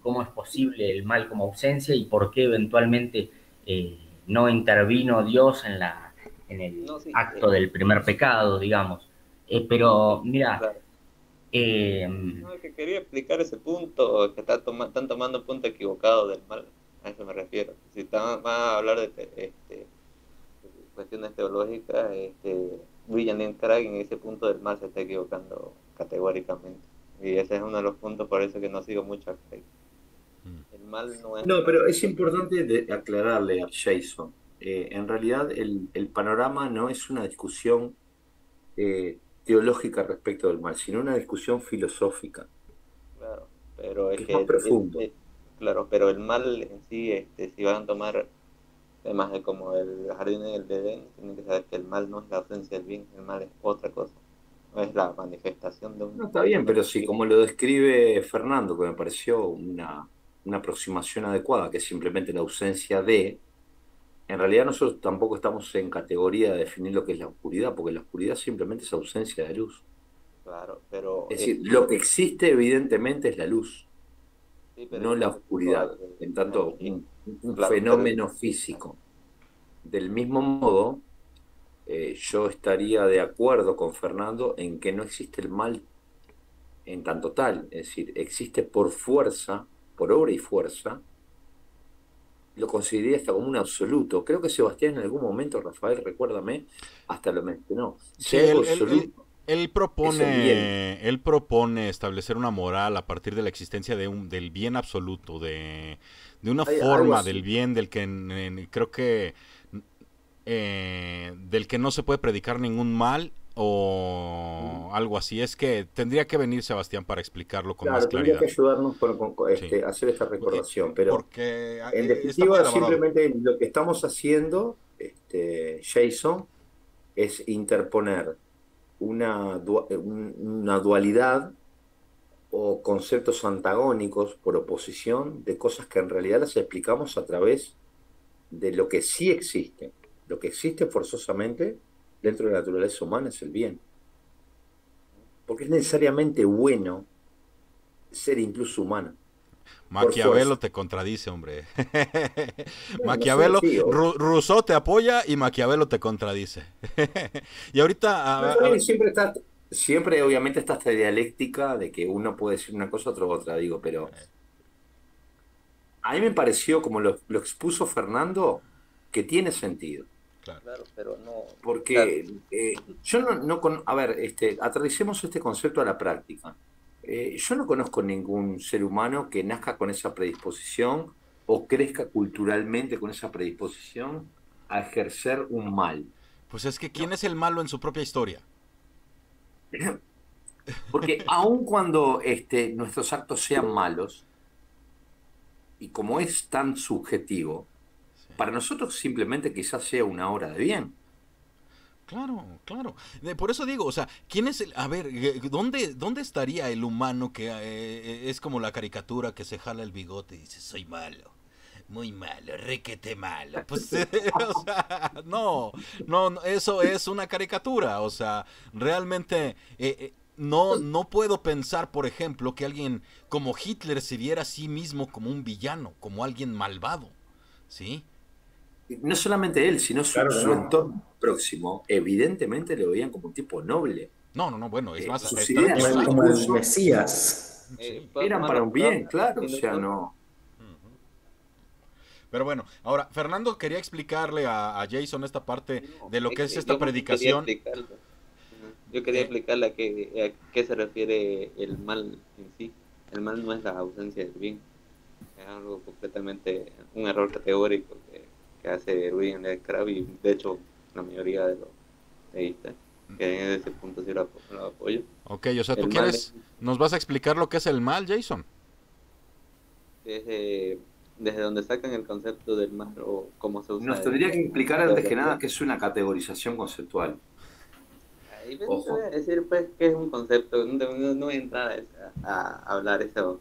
cómo es posible el mal como ausencia y por qué eventualmente no intervino Dios en el No, sí, acto del primer pecado, digamos. Pero mira, claro. eh, No, es que quería explicar ese punto, que están tomando un punto equivocado del mal, a eso me refiero. Si van a hablar de cuestiones teológicas, William Lane Craig en ese punto del mal se está equivocando categóricamente. Y ese es uno de los puntos por eso que no sigo mucho a Craig. El mal no es No, una... pero es importante aclararle a Jason. En realidad, el panorama no es una discusión teológica respecto del mal, sino una discusión filosófica, Claro, pero es que es que más profundo. claro, pero el mal en sí, si van a tomar temas de como el jardín del Edén, tienen que saber que el mal no es la ausencia del bien, el mal es otra cosa, no es la manifestación de No, está bien, un pero sí, como lo describe Fernando, que me pareció una aproximación adecuada, que es simplemente la ausencia de, en realidad nosotros tampoco estamos en categoría de definir lo que es la oscuridad, porque la oscuridad simplemente es ausencia de luz. claro, pero Es decir, lo que existe evidentemente es la luz, sí, pero no yo la me refiero a oscuridad, que en tanto aquí, un claro, pero fenómeno físico. Del mismo modo, yo estaría de acuerdo con Fernando en que no existe el mal en tanto tal, es decir, existe por fuerza, por obra y fuerza, lo consideraría hasta como un absoluto. Creo que Sebastián en algún momento, Rafael, recuérdame, hasta lo mencionó. Si sí, hay algo absoluto, es el bien. él propone establecer una moral a partir de la existencia del bien absoluto, de una Hay algo forma del así. bien del que creo que del que no se puede predicar ningún mal o algo así. Es que tendría que venir Sebastián para explicarlo con más Claro, tendría que claridad. ayudarnos Sí, hacer esta recordación, pero porque en está muy definitiva, elaborado. simplemente lo que estamos haciendo, Jason, es interponer una dualidad o conceptos antagónicos por oposición de cosas que en realidad las explicamos a través de lo que sí existe. Lo que existe forzosamente dentro de la naturaleza humana es el bien, porque es necesariamente bueno ser incluso humano, por fuerza. Maquiavelo te contradice, hombre. Bueno, no sé, Maquiavelo, sí, Rousseau te apoya y Maquiavelo te contradice. Y ahorita, no, está bien, siempre obviamente está esta dialéctica de que uno puede decir una cosa, otro otra, digo, pero a mí me pareció, como lo expuso Fernando, que tiene sentido. claro. claro, pero no, claro, Porque yo a ver, aterricemos este concepto a la práctica. Yo no conozco ningún ser humano que nazca con esa predisposición o crezca culturalmente con esa predisposición a ejercer un mal. Pues es que ¿quién No. es el malo en su propia historia? Porque aun cuando nuestros actos sean malos, y como es tan subjetivo, Sí. para nosotros simplemente quizás sea una hora de bien. Claro, claro. Por eso digo, o sea, ¿quién es el... A ver, ¿dónde estaría el humano que es como la caricatura que se jala el bigote y dice, soy malo? Muy malo, requete malo. Pues, o sea, no, eso es una caricatura. O sea, realmente no puedo pensar, por ejemplo, que alguien como Hitler se viera a sí mismo como un villano, como alguien malvado. ¿Sí? No solamente él, sino Claro que su no. entorno próximo, evidentemente lo veían como un tipo noble. No, bueno, es más, hasta Sus está ideas, Como su el, demostrado. como el discurso Mesías. Sí. puedo eran tomar para la un bien, palabra claro, o un sea, minuto. no. Pero bueno, ahora, Fernando quería explicarle a Jason esta parte No, de lo es que es que esta yo más bien quería predicación. explicarlo. Ujú. Yo quería eh, explicarle a qué se refiere el mal en sí. El mal no es la ausencia del bien. Es algo completamente, un error categórico que hace William Lane Craig y de hecho la mayoría de los teístas que en ese punto sí lo apoyo. ok, o sea, ¿tú El mal es quieres, nos vas a explicar lo que es el mal, Jason? desde, desde donde sacan el concepto del mal o cómo se Nos usa tendría que en explicar la antes que nada teología. qué es una categorización conceptual. Ahí me Ojo. voy a decir pues que es un concepto, no voy a entrar a hablar esos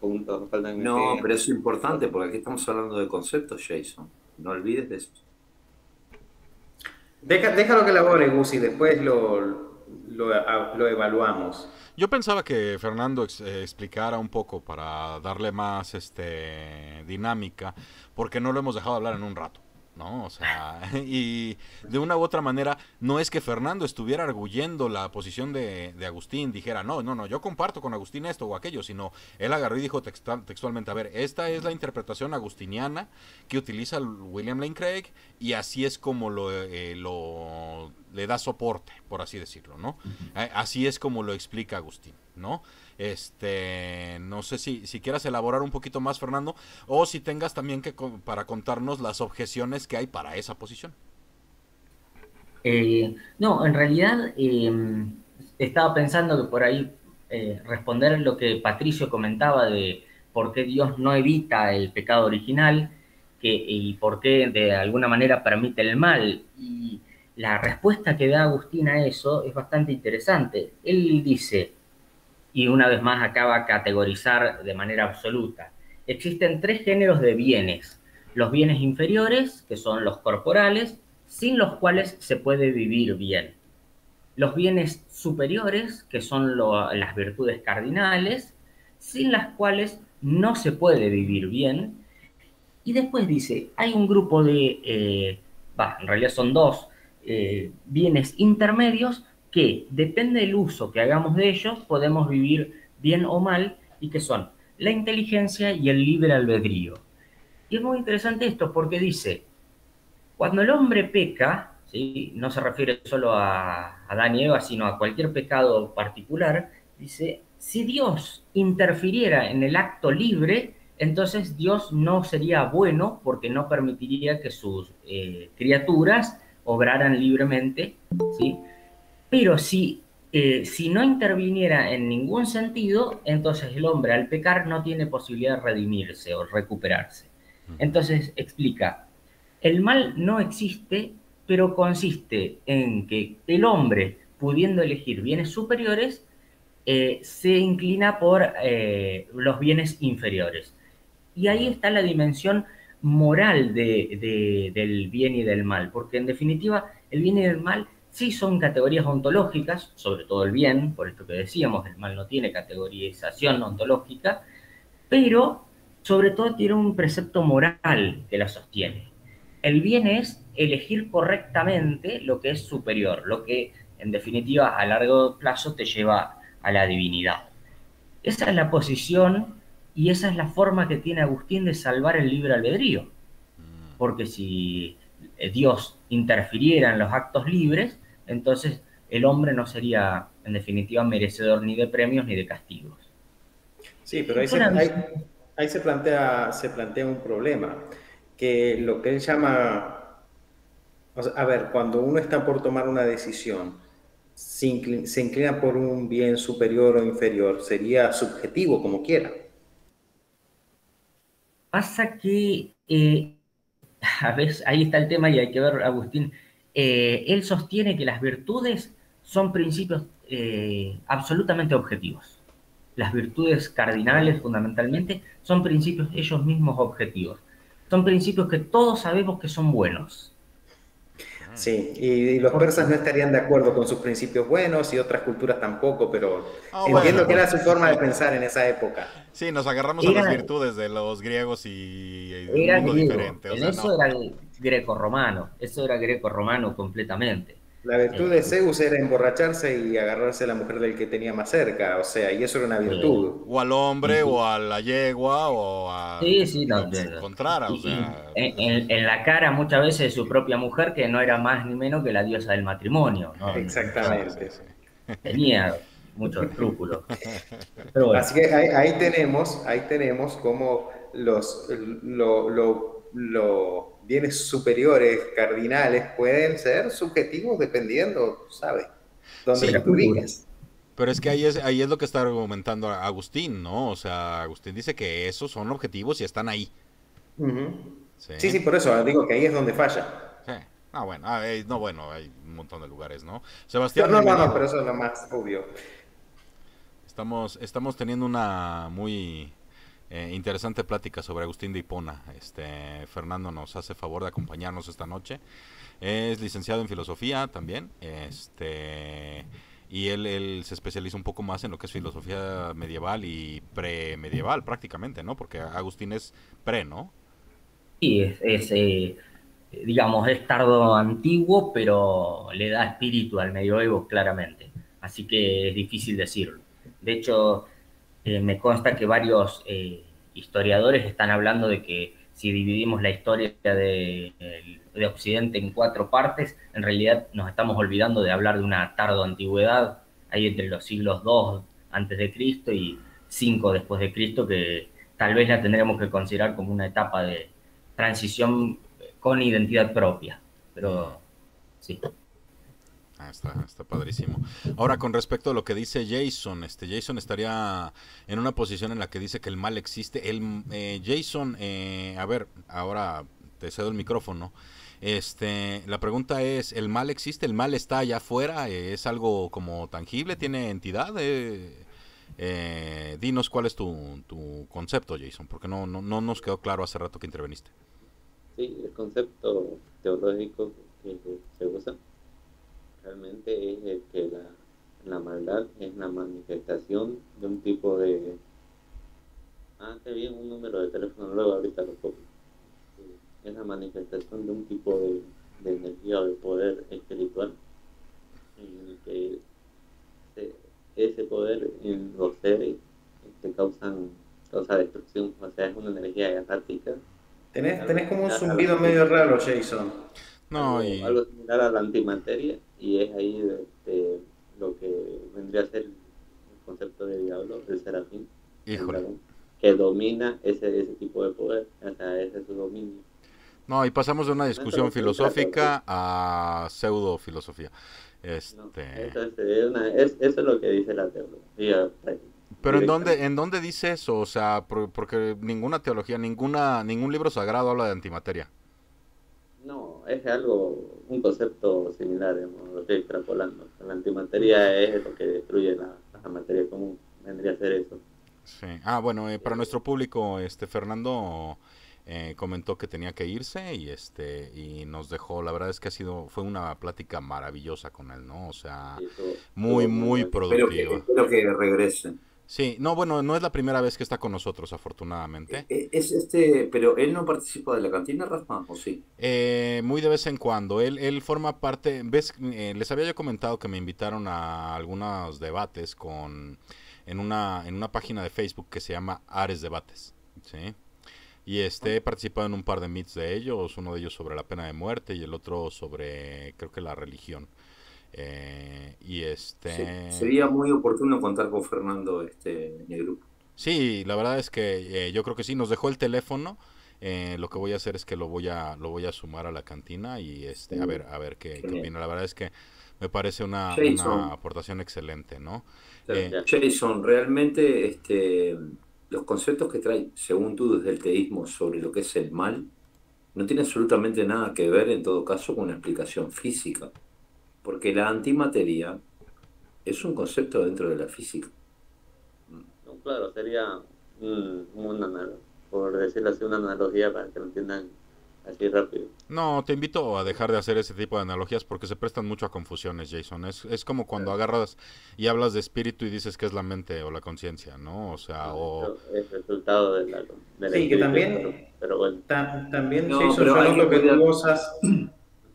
puntos, faltan No, que... pero eso es importante porque aquí estamos hablando de conceptos, Jason. No olvides de eso. Déjalo que elabore, Gus, y después lo evaluamos. Yo pensaba que Fernando explicara un poco para darle más dinámica, porque no lo hemos dejado hablar en un rato, ¿no? O sea, y de una u otra manera, no es que Fernando estuviera arguyendo la posición de Agustín, dijera, no, yo comparto con Agustín esto o aquello, sino él agarró y dijo textualmente, a ver, esta es la interpretación agustiniana que utiliza William Lane Craig, y así es como le da soporte, por así decirlo, ¿no? Así es como lo explica Agustín, ¿no? No sé si quieras elaborar un poquito más, Fernando, o si tengas también para contarnos las objeciones que hay para esa posición. No, en realidad estaba pensando que por ahí responder lo que Patricio comentaba de por qué Dios no evita el pecado original y por qué de alguna manera permite el mal. Y la respuesta que da Agustín a eso es bastante interesante. Él dice, y una vez más acaba a categorizar de manera absoluta, existen tres géneros de bienes: los bienes inferiores, que son los corporales, sin los cuales se puede vivir bien; los bienes superiores, que son las virtudes cardinales, sin las cuales no se puede vivir bien; y después dice, hay un grupo en realidad son dos, bienes intermedios que, depende del uso que hagamos de ellos, podemos vivir bien o mal, y que son la inteligencia y el libre albedrío. Y es muy interesante esto porque dice, cuando el hombre peca, ¿sí?, no se refiere solo a Adán y Eva, sino a cualquier pecado particular, dice, si Dios interfiriera en el acto libre, entonces Dios no sería bueno porque no permitiría que sus criaturas obraran libremente, ¿sí? Pero si no interviniera en ningún sentido, entonces el hombre al pecar no tiene posibilidad de redimirse o recuperarse. Entonces explica, el mal no existe, pero consiste en que el hombre, pudiendo elegir bienes superiores, se inclina por los bienes inferiores. Y ahí está la dimensión moral del bien y del mal, porque en definitiva el bien y el mal sí son categorías ontológicas, sobre todo el bien, por esto que decíamos, el mal no tiene categorización ontológica, pero sobre todo tiene un precepto moral que la sostiene. El bien es elegir correctamente lo que es superior, lo que en definitiva a largo plazo te lleva a la divinidad. Esa es la posición y esa es la forma que tiene Agustín de salvar el libre albedrío. Porque si Dios interfiriera en los actos libres, entonces el hombre no sería en definitiva merecedor ni de premios ni de castigos. Sí, pero ahí se plantea un problema, que lo que él llama, o sea, a ver, cuando uno está por tomar una decisión, se inclina por un bien superior o inferior, sería subjetivo como quiera. Pasa que, a veces, ahí está el tema y hay que ver, Agustín, él sostiene que las virtudes son principios absolutamente objetivos. Las virtudes cardinales, fundamentalmente, son principios ellos mismos objetivos. Son principios que todos sabemos que son buenos. Sí, y los persas no estarían de acuerdo con sus principios buenos y otras culturas tampoco, pero entiendo que era su forma de pensar en esa época. Sí, nos agarramos a las virtudes de los griegos y un era mundo griego, diferente. O en sea, eso era greco-romano, eso era greco-romano completamente. La virtud de Zeus era emborracharse y agarrarse a la mujer del que tenía más cerca, o sea, y eso era una virtud. O al hombre, o a la yegua, o a Sí, no, Contrara, o sea. en la cara muchas veces de su propia mujer, que no era más ni menos que la diosa del matrimonio, ¿no? Exactamente. Tenía muchos escrúpulos. Pero bueno. Así que ahí tenemos como los bienes superiores, cardinales, pueden ser subjetivos dependiendo, ¿sabes? Donde tú ubicas. Pero es que ahí es lo que está argumentando Agustín, ¿no? O sea, Agustín dice que esos son objetivos y están ahí. Sí, por eso digo que ahí es donde falla. Sí. Ah, bueno, no, bueno, hay un montón de lugares, ¿no? No, Sebastián, no, no, no, bienvenido. pero eso es lo más obvio. Estamos teniendo una muy interesante plática sobre Agustín de Hipona. Fernando nos hace favor de acompañarnos esta noche. Es licenciado en filosofía también. Y él se especializa un poco más en lo que es filosofía medieval y premedieval prácticamente, ¿no? Porque Agustín es pre, ¿no? Sí, digamos, es tardo antiguo, pero le da espíritu al medioevo claramente. Así que es difícil decirlo. De hecho, me consta que varios historiadores están hablando de que si dividimos la historia de Occidente en cuatro partes, en realidad nos estamos olvidando de hablar de una tardo antigüedad, ahí entre los siglos II antes de Cristo y 5 después de Cristo, que tal vez la tendremos que considerar como una etapa de transición con identidad propia. Mm. Pero sí. Está padrísimo. Ahora, con respecto a lo que dice Jason, Jason estaría en una posición en la que dice que el mal existe. Jason, a ver, ahora te cedo el micrófono. La pregunta es, ¿el mal existe? ¿El mal está allá afuera? ¿Es algo como tangible? ¿Tiene entidad? Dinos cuál es tu concepto, Jason, porque no nos quedó claro hace rato que interveniste. Sí, el concepto teológico que se usa realmente es el que la maldad es la manifestación de un tipo de... Ah, qué bien, un número de teléfono, luego ahorita lo pongo. Sí, es la manifestación de un tipo de energía o de poder espiritual en el que ese poder en los seres causa destrucción, o sea, es una energía errática, algo Tenés como un similar a la zumbido medio raro, Jason. No, algo similar a la antimateria, y es ahí lo que vendría a ser el concepto de diablo, el serafín, el híjole. dragón, que domina ese tipo de poder, o sea, ese es su dominio. No, y pasamos de una No, eso es discusión lo que él trata, filosófica a pseudo filosofía. no, eso es lo que dice la teología Pero directamente. en dónde dice eso? O sea, porque ninguna teología, ningún libro sagrado habla de antimateria. No, es algo, un concepto similar, digamos, lo estoy extrapolando. La antimateria es lo que destruye la materia común, vendría a ser eso. Sí. Ah, bueno, para Eh, nuestro público, Fernando comentó que tenía que irse y nos dejó. La verdad es que fue una plática maravillosa con él, ¿no? O sea, sí, muy, estuvo muy muy bueno. productiva. Espero que regresen. Sí, no, bueno, no es la primera vez que está con nosotros, afortunadamente. Pero él no participa de la cantina, Rafa, ¿o sí? Muy de vez en cuando. Él forma parte, ves, les había yo comentado que me invitaron a algunos debates en una página de Facebook que se llama Ares Debates, ¿sí? Y he participado en un par de meets de ellos, uno de ellos sobre la pena de muerte y el otro sobre, creo que la religión. Y Sería muy oportuno contar con Fernando en el grupo. sí, la verdad es que yo creo que sí, nos dejó el teléfono. Lo que voy a hacer es que lo voy a sumar a la cantina y a ver qué Genial. opina. La verdad es que me parece una Jason, aportación excelente, ¿no? claro. Ya. Jason, realmente los conceptos que trae, según tú, desde el teísmo sobre lo que es el mal, no tiene absolutamente nada que ver, en todo caso, con una explicación física, porque la antimateria es un concepto dentro de la física. No, claro, sería por decirlo así, una analogía para que lo entiendan así rápido. No, te invito a dejar de hacer ese tipo de analogías porque se prestan mucho a confusiones, Jason. Es como cuando Claro. agarras y hablas de espíritu y dices que es la mente o la conciencia, ¿no? O sea, No, eso es resultado del Sí, que espíritu, también, pero bueno. también, No, Jason, pero yo hay que noto que tú cuidar. usas,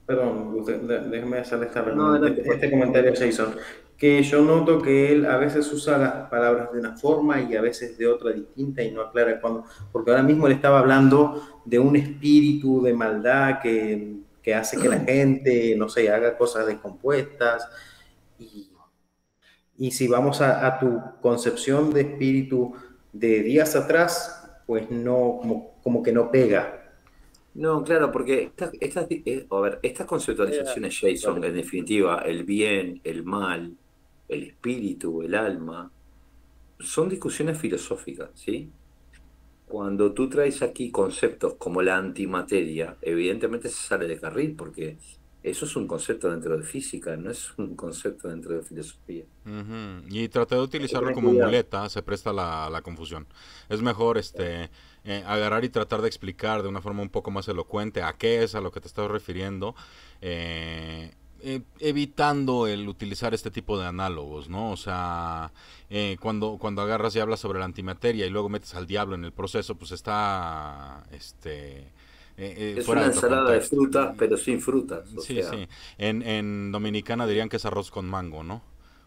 perdón, déjeme hacer No, adelante, Jorge. este comentario, Jason, que yo noto que él a veces usa las palabras de una forma y a veces de otra distinta y no aclara cuándo, porque ahora mismo él estaba hablando de un espíritu de maldad que hace que la gente, no sé, haga cosas descompuestas y, y si vamos a tu concepción de espíritu de días atrás, pues no, como que no pega. No, claro, porque a ver, estas Ella, conceptualizaciones, Jason, vale. en definitiva, el bien, el mal, el espíritu, el alma, son discusiones filosóficas, ¿sí? Cuando tú traes aquí conceptos como la antimateria, evidentemente se sale de carril, porque Eso es un concepto dentro de física, no es un concepto dentro de filosofía. Y traté de Hay que utilizarlo tener como cuidado. muleta, se presta la confusión. Es mejor agarrar y tratar de explicar de una forma un poco más elocuente a qué es a lo que te estás refiriendo, eh, evitando el utilizar este tipo de análogos, ¿no? O sea, cuando agarras y hablas sobre la antimateria y luego metes al diablo en el proceso, pues está Es fuera una de tu ensalada de contexto. frutas, pero sin frutas, o Sí, sea. sí. En Dominicana dirían que es arroz con mango, ¿no?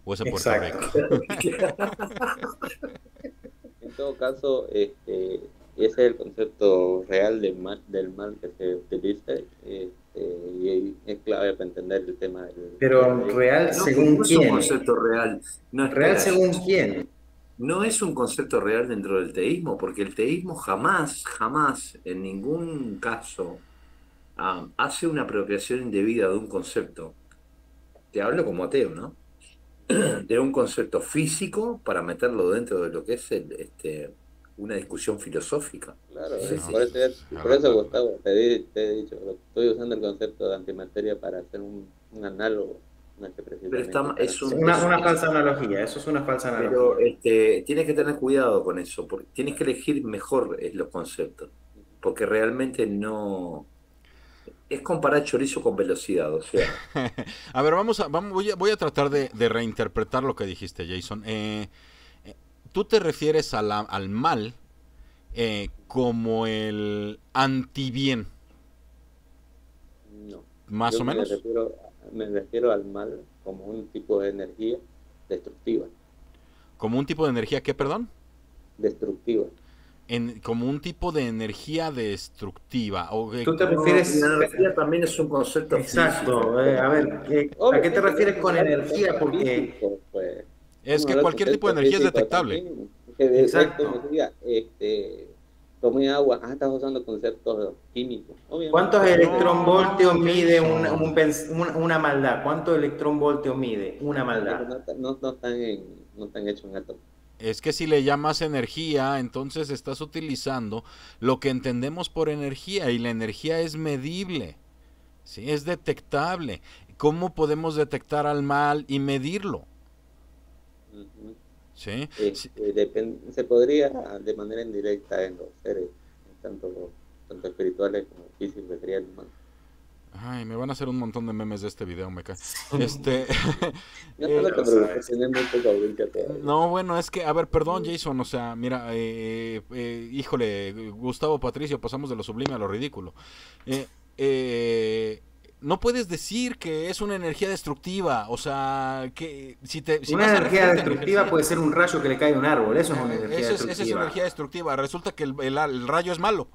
O es en Puerto Exacto. Rico. En todo caso, ese es el concepto real del mal que se utiliza, y es clave para entender el tema Pero real No, pero según no es un quién. concepto real. No, Real espera, según quién. no es un concepto real dentro del teísmo, porque el teísmo jamás, jamás, en ningún caso, hace una apropiación indebida de un concepto. Te hablo como ateo, ¿no? De un concepto físico para meterlo dentro de lo que es una discusión filosófica. Claro, Es No, por decir, eso, pues, por eso Gustavo, te he dicho, estoy usando el concepto de antimateria para hacer un análogo, no es que pero precisamente es un, Una falsa analogía. Eso es una falsa analogía. pero tienes que tener cuidado con eso, porque tienes que elegir mejor los conceptos, porque realmente no es comparar chorizo con velocidad, o sea, A ver, voy a tratar de reinterpretar lo que dijiste, Jason. Tú te refieres al mal como el anti-bien, no. más Yo o menos. me refiero al mal como un tipo de energía destructiva, Como un tipo de energía, ¿qué, perdón? destructiva. Como un tipo de energía destructiva. Tú te no, refieres. la energía también es un concepto físico. Exacto. A ver, ¿a qué te Obviamente, refieres con hablar de energía? conceptos Porque. físicos, pues, Es vamos a que hablar de cualquier tipo de conceptos energía es físicos detectable. también, que es como Exacto. decía, tomé agua, estás usando conceptos químicos, ¿Cuántos obviamente. electronvoltios No, mide Jason. una maldad? ¿Cuántos electronvoltios mide una Pero maldad? no están hechos en átomos. Es que si le llamas energía, entonces estás utilizando lo que entendemos por energía y la energía es medible, ¿sí? Es detectable. ¿Cómo podemos detectar al mal y medirlo? Ujú. ¿Sí? Sí. Se podría de manera indirecta en los seres, tanto espirituales como físicos, que sería el humano. Ay, me van a hacer un montón de memes de este video, me cae. Este, No, no eh, te Ya lo preocupes, sabes. tiene muy poca audiencia todavía. no, bueno, es que, a ver, perdón, Jason, o sea, mira, híjole, Gustavo Patricio, pasamos de lo sublime a lo ridículo. Eh, eh, no puedes decir que es una energía destructiva, o sea, que si Una vas a energía referirte a destructiva energía, puede ser un rayo que le cae a un árbol. Eso es una energía esa es energía destructiva. destructiva. Resulta que el rayo es malo.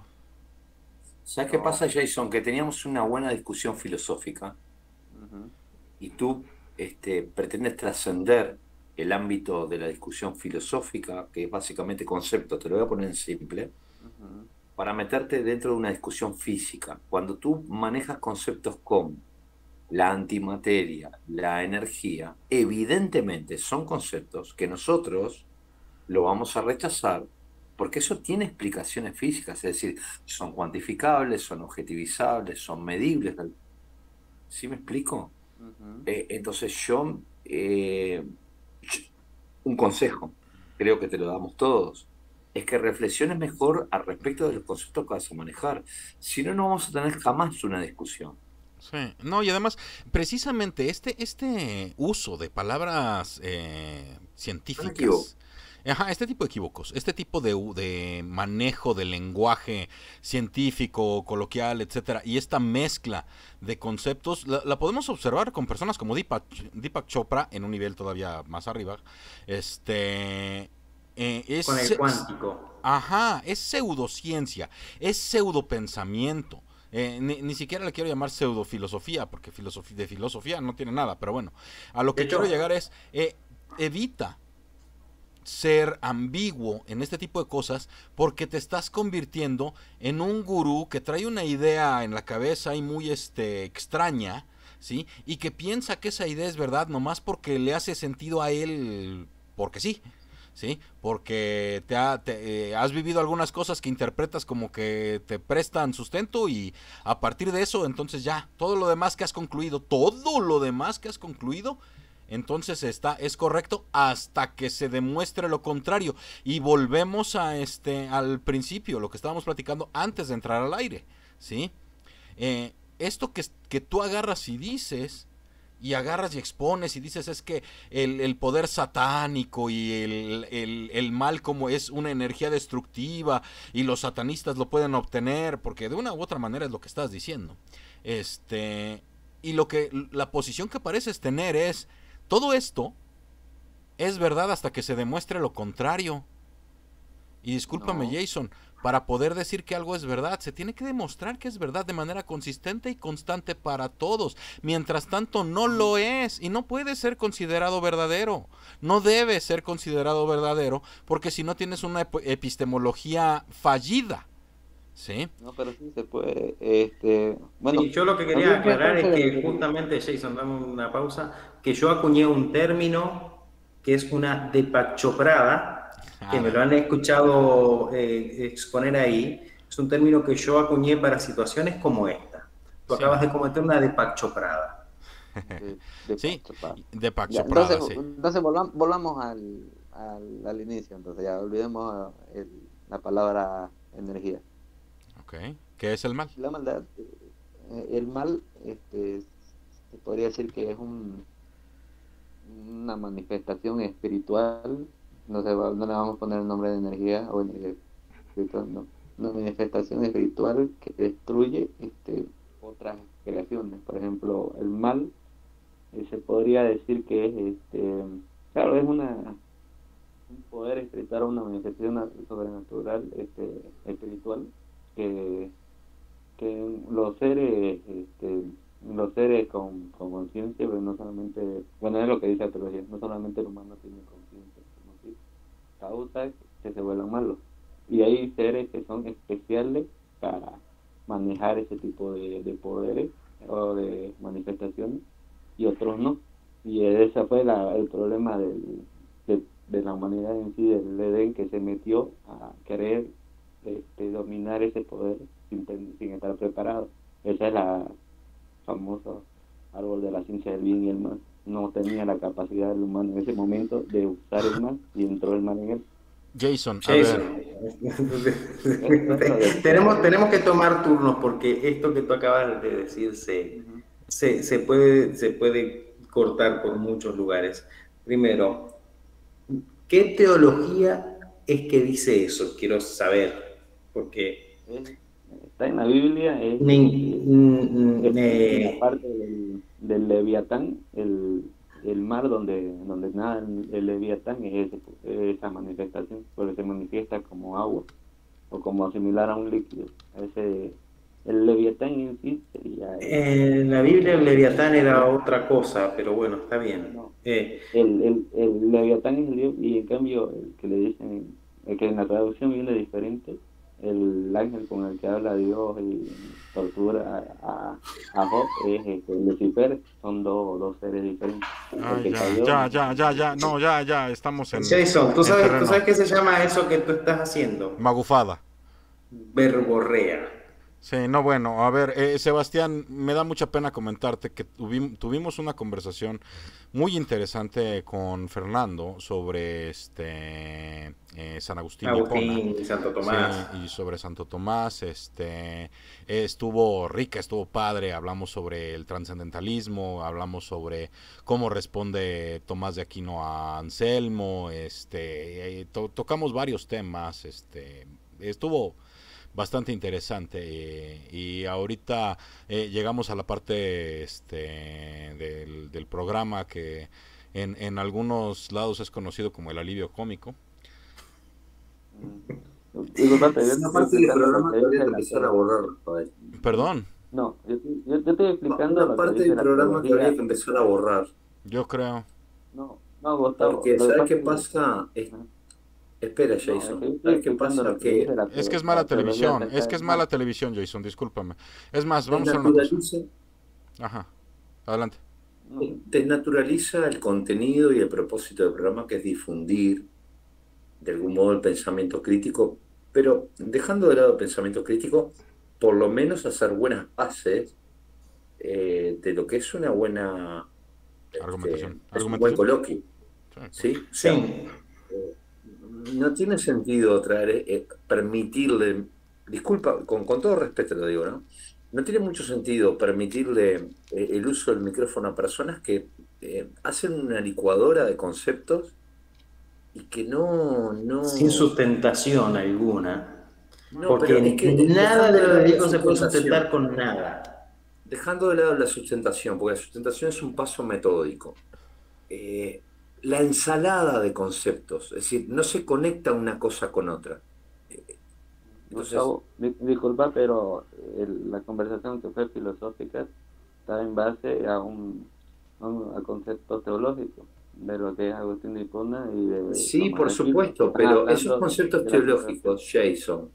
¿Sabes qué No. pasa, Jason? Que teníamos una buena discusión filosófica Ujú, y tú pretendes trascender el ámbito de la discusión filosófica, que es básicamente concepto, te lo voy a poner en simple, ujú, para meterte dentro de una discusión física. Cuando tú manejas conceptos como la antimateria, la energía, evidentemente son conceptos que nosotros lo vamos a rechazar porque eso tiene explicaciones físicas, es decir, son cuantificables, son objetivizables, son medibles. ¿Sí me explico? ujú. Entonces un consejo, creo que te lo damos todos, es que reflexiones mejor al respecto de los conceptos que vas a manejar. Si no, no vamos a tener jamás una discusión. Sí, no, y además, precisamente este uso de palabras No me equivoco. científicas, ajá, este tipo de equívocos, este tipo de manejo del lenguaje científico, coloquial, etcétera, y esta mezcla de conceptos, la podemos observar con personas como Deepak Chopra en un nivel todavía más arriba, este, Con el cuántico. ajá, es pseudociencia, es pseudopensamiento. Ni siquiera le quiero llamar pseudofilosofía, porque de filosofía no tiene nada, pero bueno, a lo De que quiero hecho, llegar es, evita ser ambiguo en este tipo de cosas porque te estás convirtiendo en un gurú que trae una idea en la cabeza y muy extraña, ¿sí? Y que piensa que esa idea es verdad nomás porque le hace sentido a él, porque sí. ¿sí? Porque has vivido algunas cosas que interpretas como que te prestan sustento y a partir de eso, entonces ya, todo lo demás que has concluido, entonces es correcto hasta que se demuestre lo contrario. Y volvemos al principio, lo que estábamos platicando antes de entrar al aire, ¿sí? Esto que tú agarras y dices, y agarras y expones y dices es que el poder satánico y el mal como es una energía destructiva y los satanistas lo pueden obtener, porque de una u otra manera es lo que estás diciendo. Y la posición que pareces tener es, todo esto es verdad hasta que se demuestre lo contrario. Y discúlpame, Jason, para poder decir que algo es verdad, se tiene que demostrar que es verdad de manera consistente y constante para todos. Mientras tanto, no lo es y no puede ser considerado verdadero. No debe ser considerado verdadero porque si no tienes una epistemología fallida. ¿Sí? No, pero sí se puede. Bueno, sí, yo lo que quería aclarar es que justamente, Jason, dame una pausa, que yo acuñé un término que es una depachoprada, que me lo han escuchado exponer ahí. Es un término que yo acuñé para situaciones como esta. Tú acabas de cometer una depachoprada. Sí, depachoprada, sí. Entonces volvamos al inicio, entonces ya olvidemos la palabra energía. Okay. ¿Qué es el mal? La maldad, el mal, se podría decir que es una manifestación espiritual, no le vamos a poner el nombre de energía o energía espiritual, no, una manifestación espiritual que destruye otras creaciones. Por ejemplo, el mal, se podría decir que es, claro, es un poder espiritual, una manifestación sobrenatural, espiritual, que los seres con conciencia, pero no solamente, bueno, es lo que dice la teología, no solamente el humano tiene conciencia, sino que causa que se vuelvan malos. Y hay seres que son especiales para manejar ese tipo de poderes o de manifestaciones y otros no. Y ese fue el problema de la humanidad en sí, del Edén, que se metió a querer dominar ese poder sin estar preparado. Esa es la famosa árbol de la ciencia del bien y el mal. No tenía la capacidad del humano en ese momento de usar el mal y entró el mal en él. Jason, a ver. tenemos que tomar turnos porque esto que tú acabas de decir se puede cortar por muchos lugares. Primero, ¿qué teología es que dice eso? Quiero saber, porque está en la Biblia, es la parte del Leviatán, el mar donde nada el Leviatán, es esa manifestación, porque se manifiesta como agua o como similar a un líquido. El Leviatán en sí sería... En la Biblia el Leviatán era otra cosa, pero bueno, está bien. No, el Leviatán es el Dios, y en cambio el que le dicen, el que en la traducción viene diferente, el ángel con el que habla Dios y tortura a Job es Lucifer. Son dos seres diferentes. Ya, estamos en... Jason, ¿tú sabes qué se llama eso que tú estás haciendo? Magufada. Verborrea. Sí, no, bueno, a ver, Sebastián, me da mucha pena comentarte que tuvimos una conversación muy interesante con Fernando sobre San Agustín de Hipona, y Santo Tomás. Sí, y sobre Santo Tomás, estuvo rica, estuvo padre, hablamos sobre el trascendentalismo, hablamos sobre cómo responde Tomás de Aquino a Anselmo, tocamos varios temas, estuvo bastante interesante, y ahorita llegamos a la parte del programa que en algunos lados es conocido como el alivio cómico. Perdón. No, yo estoy explicando una parte del programa que habría que empezar a borrar. Yo creo. No, Gustavo. Porque ¿sabes qué pasa? Espera, Jason. ¿Sabes qué pasa? Es que es mala televisión. Es mala televisión, Jason. Discúlpame. Es más, vamos a hacer una cosa. Ajá. Adelante. Desnaturaliza el contenido y el propósito del programa, que es difundir de algún modo el pensamiento crítico, pero dejando de lado el pensamiento crítico, por lo menos hacer buenas bases de lo que es una buena, Argumentación. es un buen coloquio, Sí. ¿sí? O sea, no tiene sentido traer, permitirle, disculpa, con todo respeto lo digo, ¿no? No tiene mucho sentido permitirle el uso del micrófono a personas que hacen una licuadora de conceptos y que Sin no, sustentación alguna, no, porque pero es que nada dejando de de lo lado de la Diego se puede sustentar sustentación, con nada. dejando de lado la sustentación, porque la sustentación es un paso metódico. eh, la ensalada de conceptos, es decir, no se conecta una cosa con otra. Eh, Entonces, Gustavo, disculpa, pero la conversación que fue filosófica está en base a conceptos teológicos, de lo que es Agustín de Hipona y de sí, Tomás por de Aquino. supuesto, Están pero esos hablando conceptos de la salvación. teológicos, Jason,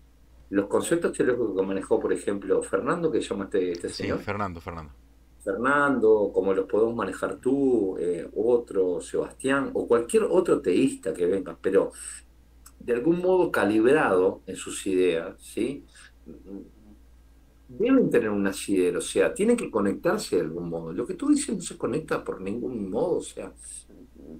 los conceptos teológicos que manejó, por ejemplo, Fernando, que llama este Sí, señor, Fernando. Fernando, como los podemos manejar tú, otro, Sebastián, o cualquier otro teísta que venga, pero de algún modo calibrado en sus ideas, ¿sí? Deben tener un asidero, o sea, tienen que conectarse de algún modo. Lo que tú dices no se conecta por ningún modo, o sea,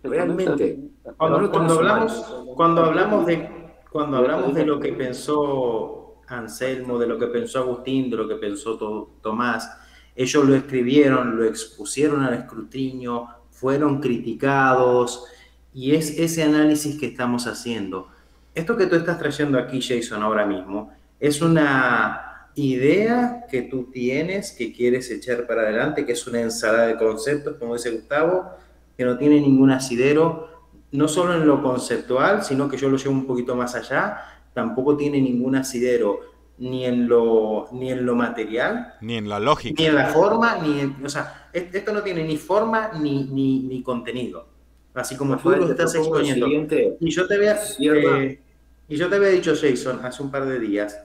Se conecta, realmente no Cuando, lo cuando tomes a mal. hablamos, cuando hablamos de, cuando por eso hablamos de digo lo que pensó Anselmo, de lo que pensó Agustín, de lo que pensó Tomás, ellos lo escribieron, lo expusieron al escrutinio, fueron criticados, y es ese análisis que estamos haciendo. Esto que tú estás trayendo aquí, Jason, ahora mismo, es una idea que tú tienes, que quieres echar para adelante, que es una ensalada de conceptos, como dice Gustavo, que no tiene ningún asidero, no solo en lo conceptual, sino que yo lo llevo un poquito más allá, tampoco tiene ningún asidero ni en lo material, Ni en la ni en lógica. la forma, o sea, esto no tiene ni forma ni contenido, así como tú Rafael, lo te estás propongo lo exponiendo. siguiente, Y yo te había, cierra, y yo te había dicho, Jason, hace un par de días,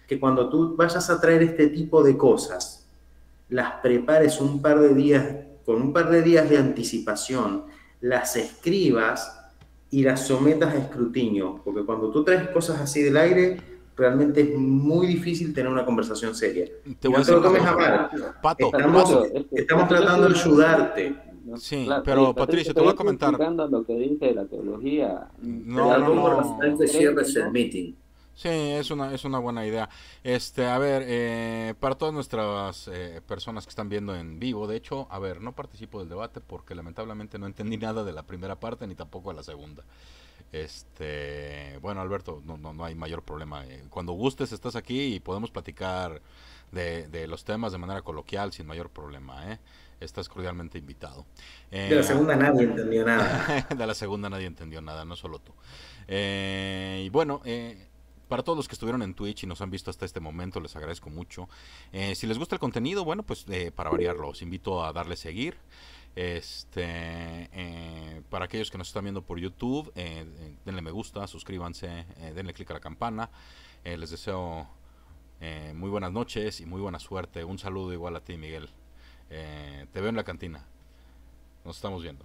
que cuando tú vayas a traer este tipo de cosas, las prepares un par de días, con un par de días de anticipación, las escribas y las sometas a escrutinio, porque cuando tú traes cosas así del aire, realmente es muy difícil tener una conversación seria. Te Y voy a no te decir lo una tomes a cosa. mal. Pato, Estamos, Pato. estamos yo tratando de estoy ayudarte. Sí, claro, pero Patricio, Patricio, te voy yo a estoy comentar. explicando lo que dice la teología. te No, Pero no, algunos propongo, no. Rafael, que creen que cierres el no. meeting. Sí, es una buena idea. A ver, para todas nuestras personas que están viendo en vivo, de hecho, a ver, no participo del debate porque lamentablemente no entendí nada de la primera parte ni tampoco de la segunda. Bueno, Alberto, no hay mayor problema. Cuando gustes estás aquí y podemos platicar de los temas de manera coloquial sin mayor problema, ¿eh? Estás cordialmente invitado. De la segunda nadie entendió nada. De la segunda nadie entendió nada, no solo tú. Y bueno, para todos los que estuvieron en Twitch y nos han visto hasta este momento, les agradezco mucho. Si les gusta el contenido, bueno, pues para variarlo, los invito a darle seguir. Para aquellos que nos están viendo por YouTube, denle me gusta, suscríbanse, denle click a la campana. Les deseo muy buenas noches y muy buena suerte. Un saludo igual a ti, Miguel. Te veo en la cantina. Nos estamos viendo.